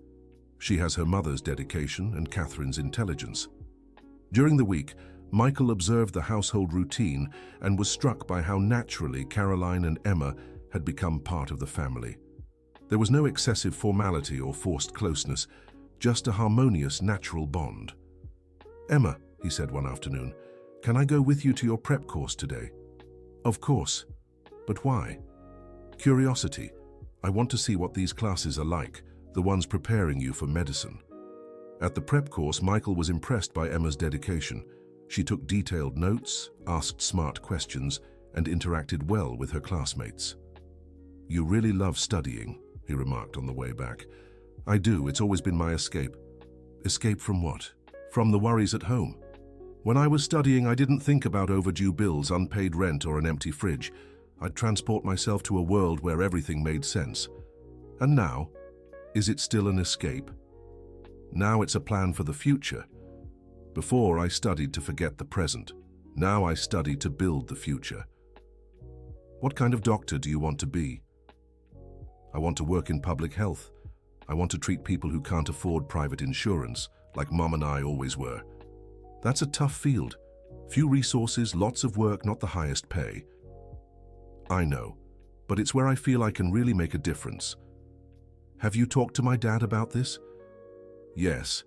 She has her mother's dedication and Catherine's intelligence." During the week, Michael observed the household routine and was struck by how naturally Caroline and Emma had become part of the family. There was no excessive formality or forced closeness, just a harmonious, natural bond. "Emma," he said one afternoon, "can I go with you to your prep course today?" "Of course. But why?" "Curiosity. I want to see what these classes are like, the ones preparing you for medicine." At the prep course, Michael was impressed by Emma's dedication. She took detailed notes, asked smart questions, and interacted well with her classmates. "You really love studying," he remarked on the way back. "I do. It's always been my escape." "Escape from what?" "From the worries at home. When I was studying, I didn't think about overdue bills, unpaid rent, or an empty fridge. I'd transport myself to a world where everything made sense. And now, is it still an escape? Now it's a plan for the future. Before, I studied to forget the present. Now I study to build the future." "What kind of doctor do you want to be?" "I want to work in public health. I want to treat people who can't afford private insurance, like Mom and I always were. That's a tough field. Few resources, lots of work, not the highest pay." "I know, but it's where I feel I can really make a difference." "Have you talked to my dad about this?" "Yes.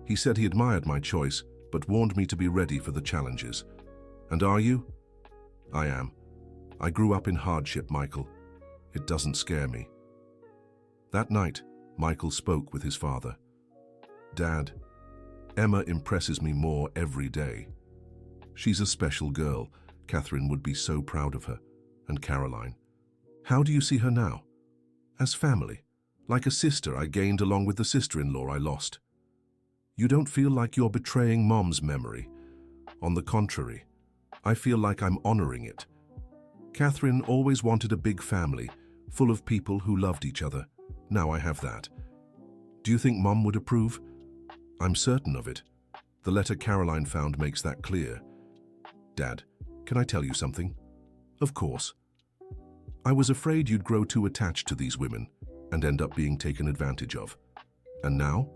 He said he admired my choice, but warned me to be ready for the challenges." "And are you?" "I am. I grew up in hardship, Michael. It doesn't scare me." That night, Michael spoke with his father. "Dad, Emma impresses me more every day. She's a special girl. Catherine would be so proud of her. And Caroline. How do you see her now?" "As family. Like a sister I gained along with the sister-in-law I lost." "You don't feel like you're betraying Mom's memory?" "On the contrary, I feel like I'm honoring it. Catherine always wanted a big family, full of people who loved each other. Now I have that. Do you think Mom would approve?" "I'm certain of it. The letter Caroline found makes that clear." "Dad, can I tell you something?" "Of course." "I was afraid you'd grow too attached to these women and end up being taken advantage of. And now?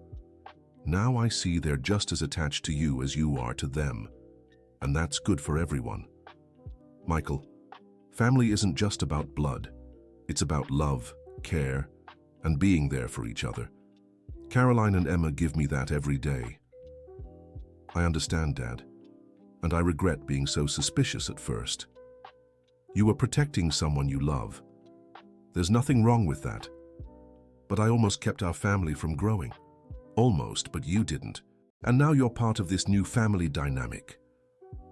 Now I see they're just as attached to you as you are to them. And that's good for everyone. Michael, family isn't just about blood. It's about love, care, and being there for each other. Caroline and Emma give me that every day." "I understand, Dad, and I regret being so suspicious at first. You were protecting someone you love. There's nothing wrong with that. But I almost kept our family from growing. Almost, but you didn't. And now you're part of this new family dynamic."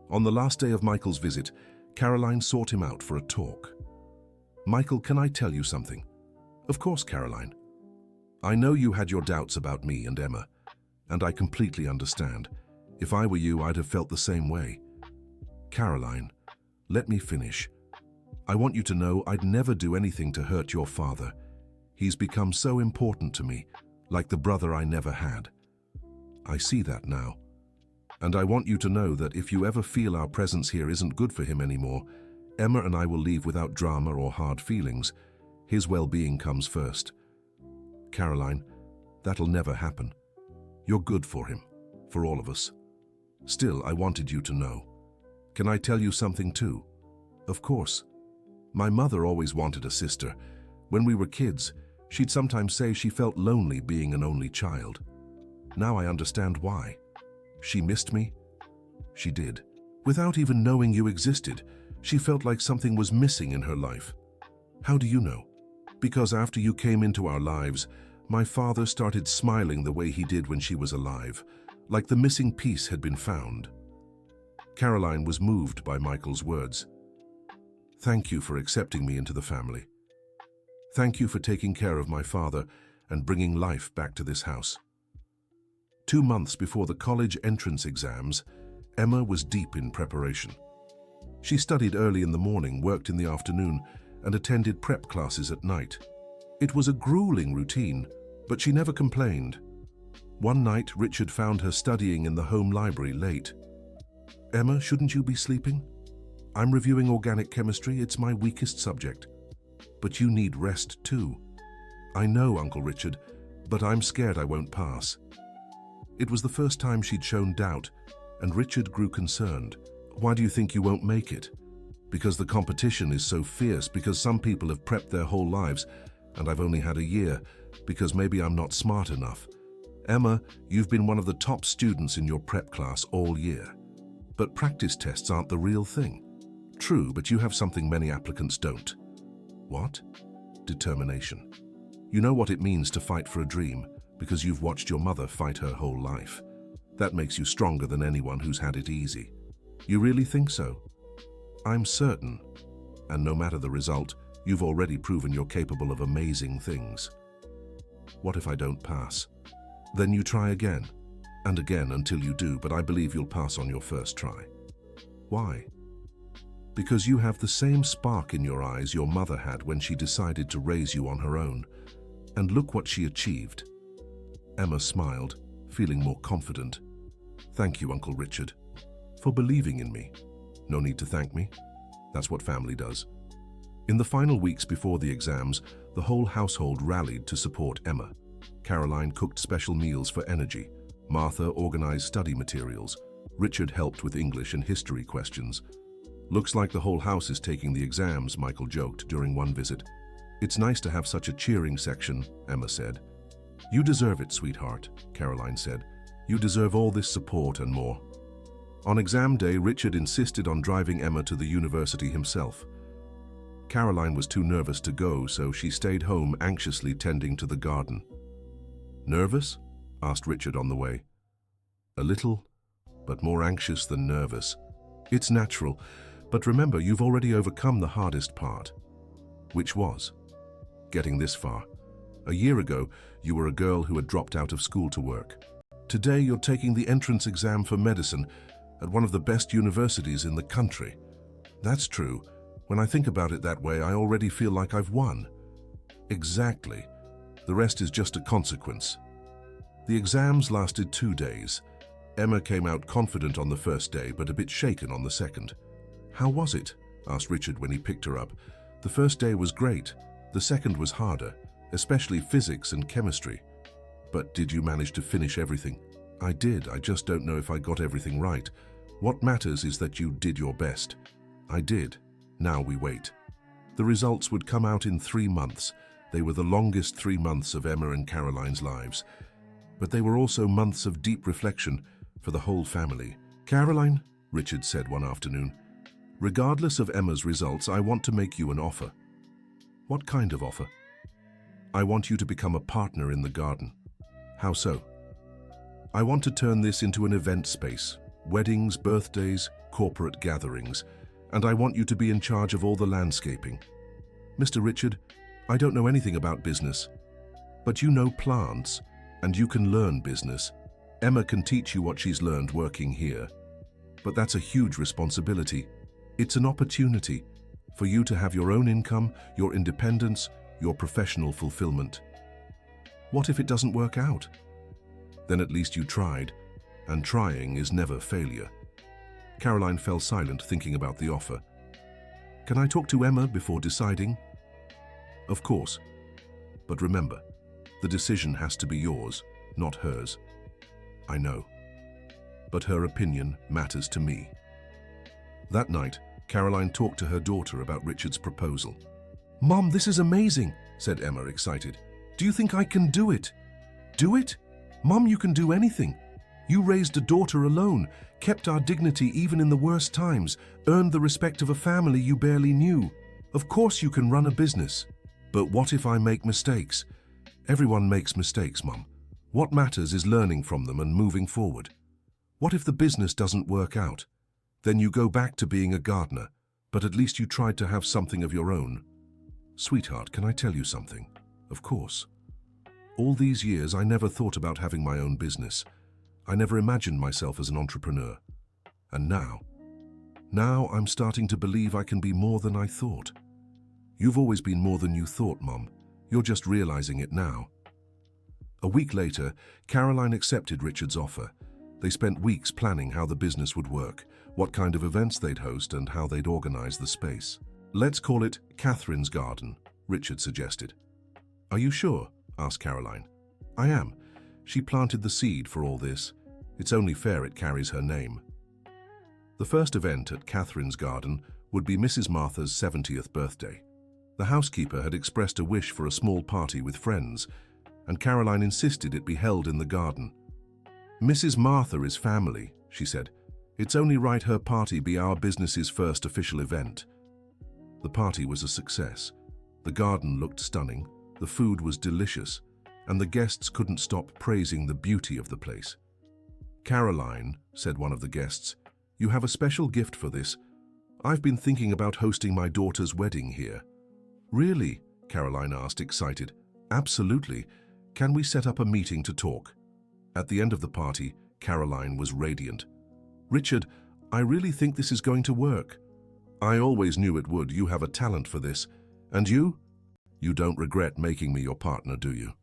On the last day of Michael's visit, Caroline sought him out for a talk. "Michael, can I tell you something?" "Of course, Caroline." "I know you had your doubts about me and Emma, and I completely understand. If I were you, I'd have felt the same way." "Caroline, let me finish. I want you to know I'd never do anything to hurt your father. He's become so important to me, like the brother I never had. I see that now. And I want you to know that if you ever feel our presence here isn't good for him anymore, Emma and I will leave without drama or hard feelings. His well-being comes first." "Caroline, that'll never happen. You're good for him, for all of us. Still, I wanted you to know. Can I tell you something too?" "Of course. My mother always wanted a sister. When we were kids, she'd sometimes say she felt lonely being an only child. Now I understand why. She missed me?" "She did. Without even knowing you existed, she felt like something was missing in her life." "How do you know?" "Because after you came into our lives, my father started smiling the way he did when she was alive, like the missing piece had been found." Caroline was moved by Michael's words. "Thank you for accepting me into the family. Thank you for taking care of my father and bringing life back to this house." 2 months before the college entrance exams, Emma was deep in preparation. She studied early in the morning, worked in the afternoon, and attended prep classes at night. It was a grueling routine, but she never complained. One night, Richard found her studying in the home library late. "Emma, shouldn't you be sleeping? I'm reviewing organic chemistry. It's my weakest subject. But you need rest too." "I know, Uncle Richard, but I'm scared I won't pass." It was the first time she'd shown doubt, and Richard grew concerned. "Why do you think you won't make it?" Because the competition is so fierce, because some people have prepped their whole lives, and I've only had a year, because maybe I'm not smart enough. Emma, you've been one of the top students in your prep class all year. But practice tests aren't the real thing. True, but you have something many applicants don't. What? Determination. You know what it means to fight for a dream, because you've watched your mother fight her whole life. That makes you stronger than anyone who's had it easy. You really think so? I'm certain. And no matter the result, you've already proven you're capable of amazing things. What if I don't pass? Then you try again, and again until you do, but I believe you'll pass on your first try. Why? Because you have the same spark in your eyes your mother had when she decided to raise you on her own. And look what she achieved. Emma smiled, feeling more confident. Thank you, Uncle Richard, for believing in me. No need to thank me. That's what family does. In the final weeks before the exams, the whole household rallied to support Emma. Caroline cooked special meals for energy. Martha organized study materials. Richard helped with English and history questions. Looks like the whole house is taking the exams, Michael joked during one visit. It's nice to have such a cheering section, Emma said. You deserve it, sweetheart, Caroline said. You deserve all this support and more. On exam day, Richard insisted on driving Emma to the university himself. Caroline was too nervous to go, so she stayed home anxiously tending to the garden. Nervous? Asked Richard on the way. A little, but more anxious than nervous. It's natural, but remember, you've already overcome the hardest part. Which was? Getting this far. A year ago, you were a girl who had dropped out of school to work. Today, you're taking the entrance exam for medicine at one of the best universities in the country. That's true. When I think about it that way, I already feel like I've won. Exactly. The rest is just a consequence. The exams lasted 2 days. Emma came out confident on the first day, but a bit shaken on the second. How was it? Asked Richard when he picked her up. The first day was great. The second was harder, especially physics and chemistry. But did you manage to finish everything? I did. I just don't know if I got everything right. What matters is that you did your best. I did. Now we wait. The results would come out in 3 months. They were the longest 3 months of Emma and Caroline's lives. But they were also months of deep reflection for the whole family. Caroline, Richard said one afternoon, regardless of Emma's results, I want to make you an offer. What kind of offer? I want you to become a partner in the garden. How so? I want to turn this into an event space, weddings, birthdays, corporate gatherings, and I want you to be in charge of all the landscaping. Mr. Richard, I don't know anything about business, but you know plants, and you can learn business. Emma can teach you what she's learned working here. But that's a huge responsibility. It's an opportunity for you to have your own income, your independence, your professional fulfillment. What if it doesn't work out? Then at least you tried, and trying is never failure. Caroline fell silent, thinking about the offer. Can I talk to Emma before deciding? Of course. But remember, the decision has to be yours, not hers. I know. But her opinion matters to me. That night, Caroline talked to her daughter about Richard's proposal. Mom, this is amazing, said Emma, excited. Do you think I can do it? Do it? Mom, you can do anything. You raised a daughter alone, kept our dignity even in the worst times, earned the respect of a family you barely knew. Of course you can run a business. But what if I make mistakes? Everyone makes mistakes, Mom. What matters is learning from them and moving forward. What if the business doesn't work out? Then you go back to being a gardener, but at least you tried to have something of your own. Sweetheart, can I tell you something? Of course. All these years, I never thought about having my own business. I never imagined myself as an entrepreneur. And now I'm starting to believe I can be more than I thought. You've always been more than you thought, Mom. You're just realizing it now. A week later, Caroline accepted Richard's offer. They spent weeks planning how the business would work, what kind of events they'd host, and how they'd organize the space. Let's call it Catherine's Garden, Richard suggested. Are you sure? Asked Caroline. I am. She planted the seed for all this. It's only fair it carries her name. The first event at Catherine's Garden would be Mrs. Martha's 70th birthday. The housekeeper had expressed a wish for a small party with friends, and Caroline insisted it be held in the garden. "Mrs. Martha is family," she said. "It's only right her party be our business's first official event." The party was a success. The garden looked stunning, the food was delicious, and the guests couldn't stop praising the beauty of the place. "Caroline," said one of the guests, "you have a special gift for this. I've been thinking about hosting my daughter's wedding here." "Really?" Caroline asked, excited. "Absolutely. Can we set up a meeting to talk?" At the end of the party, Caroline was radiant. "Richard, I really think this is going to work." "I always knew it would. You have a talent for this. And you? You don't regret making me your partner, do you?"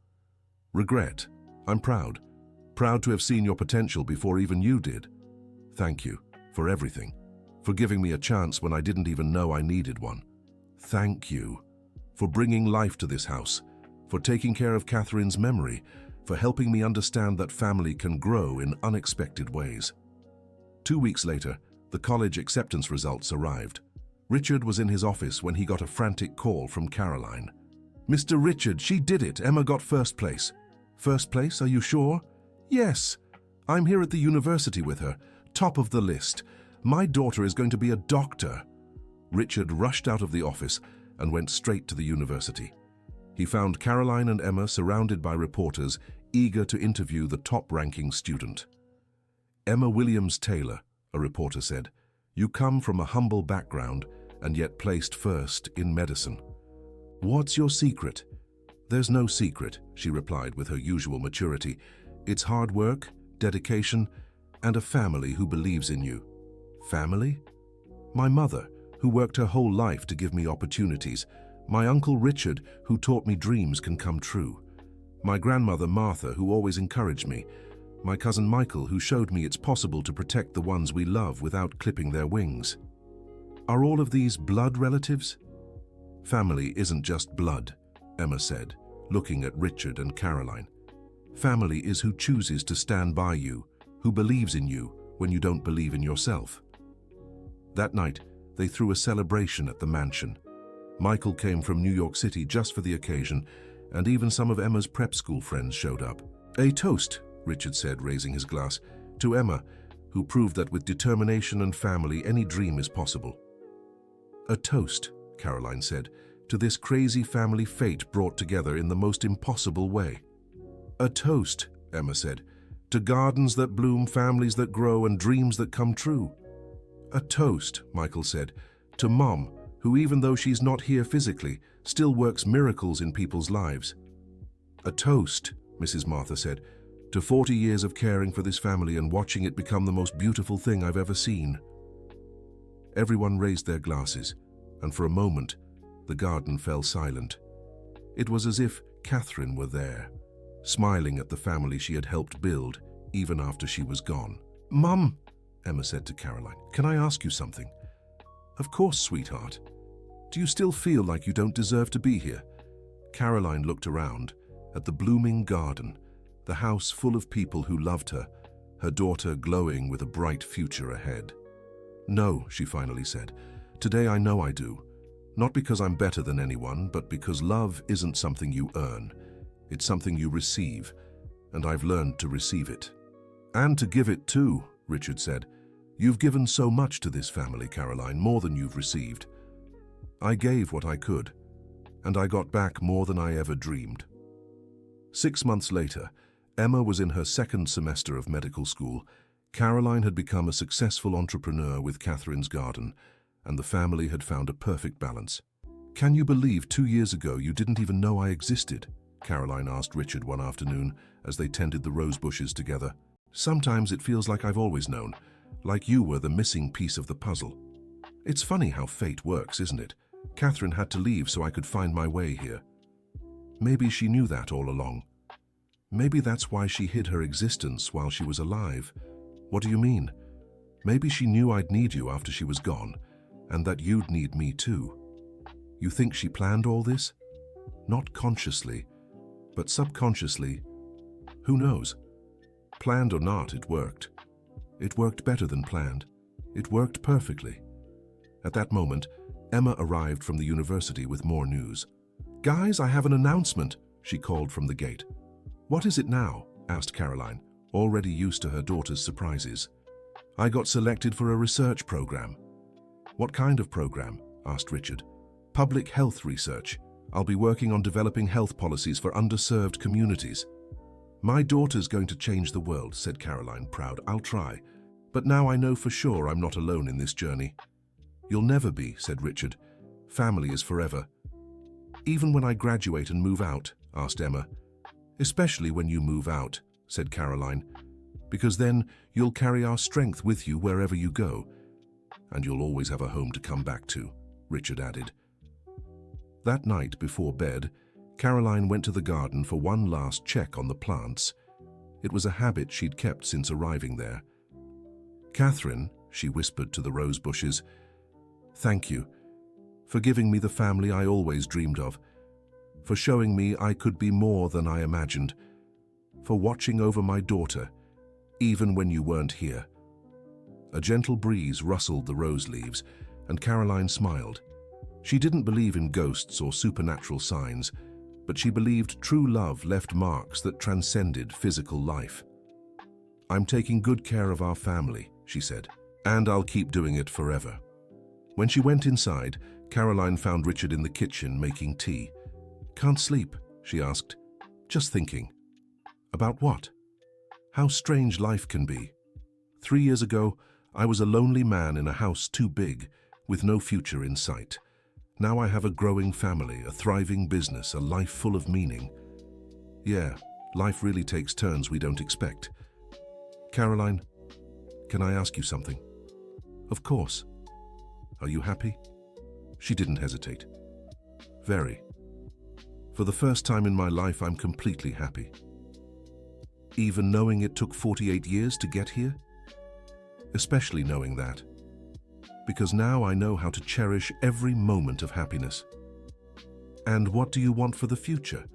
"Regret? I'm proud. Proud to have seen your potential before even you did. Thank you for everything. For giving me a chance when I didn't even know I needed one. Thank you for bringing life to this house, for taking care of Catherine's memory, for helping me understand that family can grow in unexpected ways." 2 weeks later, the college acceptance results arrived. Richard was in his office when he got a frantic call from Caroline. "Mr. Richard, she did it. Emma got first place." "First place, are you sure?" "Yes. I'm here at the university with her. Top of the list. My daughter is going to be a doctor." Richard rushed out of the office and went straight to the university. He found Caroline and Emma surrounded by reporters eager to interview the top-ranking student. "Emma Williams Taylor," a reporter said, "you come from a humble background and yet placed first in medicine. What's your secret?" "There's no secret," she replied with her usual maturity. "It's hard work, dedication, and a family who believes in you." "Family?" "My mother, who worked her whole life to give me opportunities. My uncle Richard, who taught me dreams can come true. My grandmother Martha, who always encouraged me. My cousin Michael, who showed me it's possible to protect the ones we love without clipping their wings." "Are all of these blood relatives?" "Family isn't just blood," Emma said, looking at Richard and Caroline. "Family is who chooses to stand by you, who believes in you when you don't believe in yourself." That night, they threw a celebration at the mansion. Michael came from New York City just for the occasion, and even some of Emma's prep school friends showed up. "A toast," Richard said, raising his glass, "to Emma, who proved that with determination and family, any dream is possible." "A toast," Caroline said, "to this crazy family fate brought together in the most impossible way." "A toast," Emma said, "to gardens that bloom, families that grow, and dreams that come true." "A toast," Michael said, "to Mom, who even though she's not here physically, still works miracles in people's lives." "A toast," Mrs. Martha said, "to 40 years of caring for this family and watching it become the most beautiful thing I've ever seen." Everyone raised their glasses, and for a moment, the garden fell silent. It was as if Catherine were there, smiling at the family she had helped build, even after she was gone. "Mum," Emma said to Caroline, "can I ask you something?" "Of course, sweetheart. Do you still feel like you don't deserve to be here?" Caroline looked around at the blooming garden, the house full of people who loved her daughter glowing with a bright future ahead. "No," she finally said. "Today I know I do. Not because I'm better than anyone, but because love isn't something you earn. It's something you receive, and I've learned to receive it." "And to give it too," Richard said. "You've given so much to this family, Caroline, more than you've received." "I gave what I could, and I got back more than I ever dreamed." 6 months later, Emma was in her second semester of medical school. Caroline had become a successful entrepreneur with Catherine's garden, and the family had found a perfect balance. "Can you believe 2 years ago you didn't even know I existed?" Caroline asked Richard one afternoon as they tended the rose bushes together. "Sometimes it feels like I've always known, like you were the missing piece of the puzzle. It's funny how fate works, isn't it? Catherine had to leave so I could find my way here. Maybe she knew that all along. Maybe that's why she hid her existence while she was alive." "What do you mean?" "Maybe she knew I'd need you after she was gone, and that you'd need me too. You think she planned all this? Not consciously, but subconsciously. Who knows? Planned or not, it worked. It worked better than planned. It worked perfectly. At that moment, Emma arrived from the university with more news. "Guys, I have an announcement," she called from the gate. "What is it now?" asked Caroline, already used to her daughter's surprises. "I got selected for a research program." "What kind of program?" asked Richard. "Public health research. I'll be working on developing health policies for underserved communities." "My daughter's going to change the world," said Caroline, proud. "I'll try. But now I know for sure I'm not alone in this journey." "You'll never be," said Richard. "Family is forever." "Even when I graduate and move out?" asked Emma. "Especially when you move out," said Caroline, "because then you'll carry our strength with you wherever you go. And you'll always have a home to come back to," Richard added. That night before bed, Caroline went to the garden for one last check on the plants. It was a habit she'd kept since arriving there. "Catherine," she whispered to the rose bushes, "thank you for giving me the family I always dreamed of, for showing me I could be more than I imagined, for watching over my daughter, even when you weren't here." A gentle breeze rustled the rose leaves, and Caroline smiled. She didn't believe in ghosts or supernatural signs, but she believed true love left marks that transcended physical life. "I'm taking good care of our family," she said, "and I'll keep doing it forever." When she went inside, Caroline found Richard in the kitchen making tea. "Can't sleep?" she asked. "Just thinking." "About what?" "How strange life can be. 3 years ago, I was a lonely man in a house too big, with no future in sight. Now I have a growing family, a thriving business, a life full of meaning. Yeah, life really takes turns we don't expect." "Caroline, can I ask you something?" "Of course." "Are you happy?" She didn't hesitate. "Very. For the first time in my life, I'm completely happy. Even knowing it took 48 years to get here? Especially knowing that. Because now I know how to cherish every moment of happiness." "And what do you want for the future?"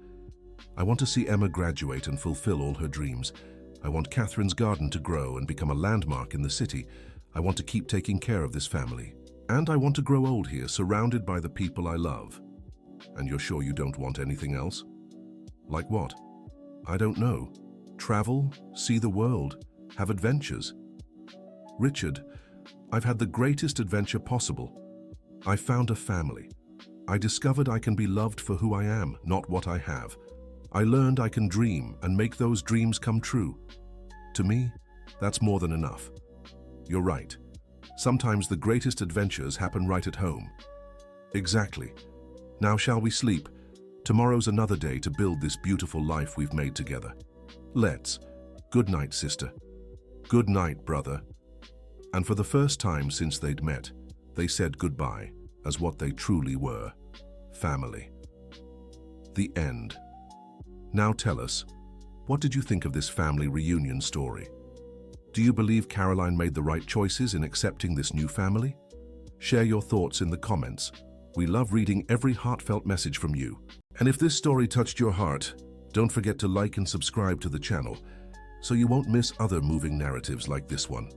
"I want to see Emma graduate and fulfill all her dreams. I want Catherine's garden to grow and become a landmark in the city. I want to keep taking care of this family. And I want to grow old here, surrounded by the people I love." "And you're sure you don't want anything else?" "Like what?" "I don't know. Travel, see the world, have adventures." "Richard, I've had the greatest adventure possible. I found a family. I discovered I can be loved for who I am, not what I have. I learned I can dream and make those dreams come true. To me, that's more than enough." "You're right. Sometimes the greatest adventures happen right at home." "Exactly. Now shall we sleep? Tomorrow's another day to build this beautiful life we've made together." "Let's. Good night, sister." "Good night, brother." And for the first time since they'd met, they said goodbye as what they truly were, family. The end. Now tell us, what did you think of this family reunion story? Do you believe Caroline made the right choices in accepting this new family? Share your thoughts in the comments. We love reading every heartfelt message from you. And if this story touched your heart, don't forget to like and subscribe to the channel so you won't miss other moving narratives like this one.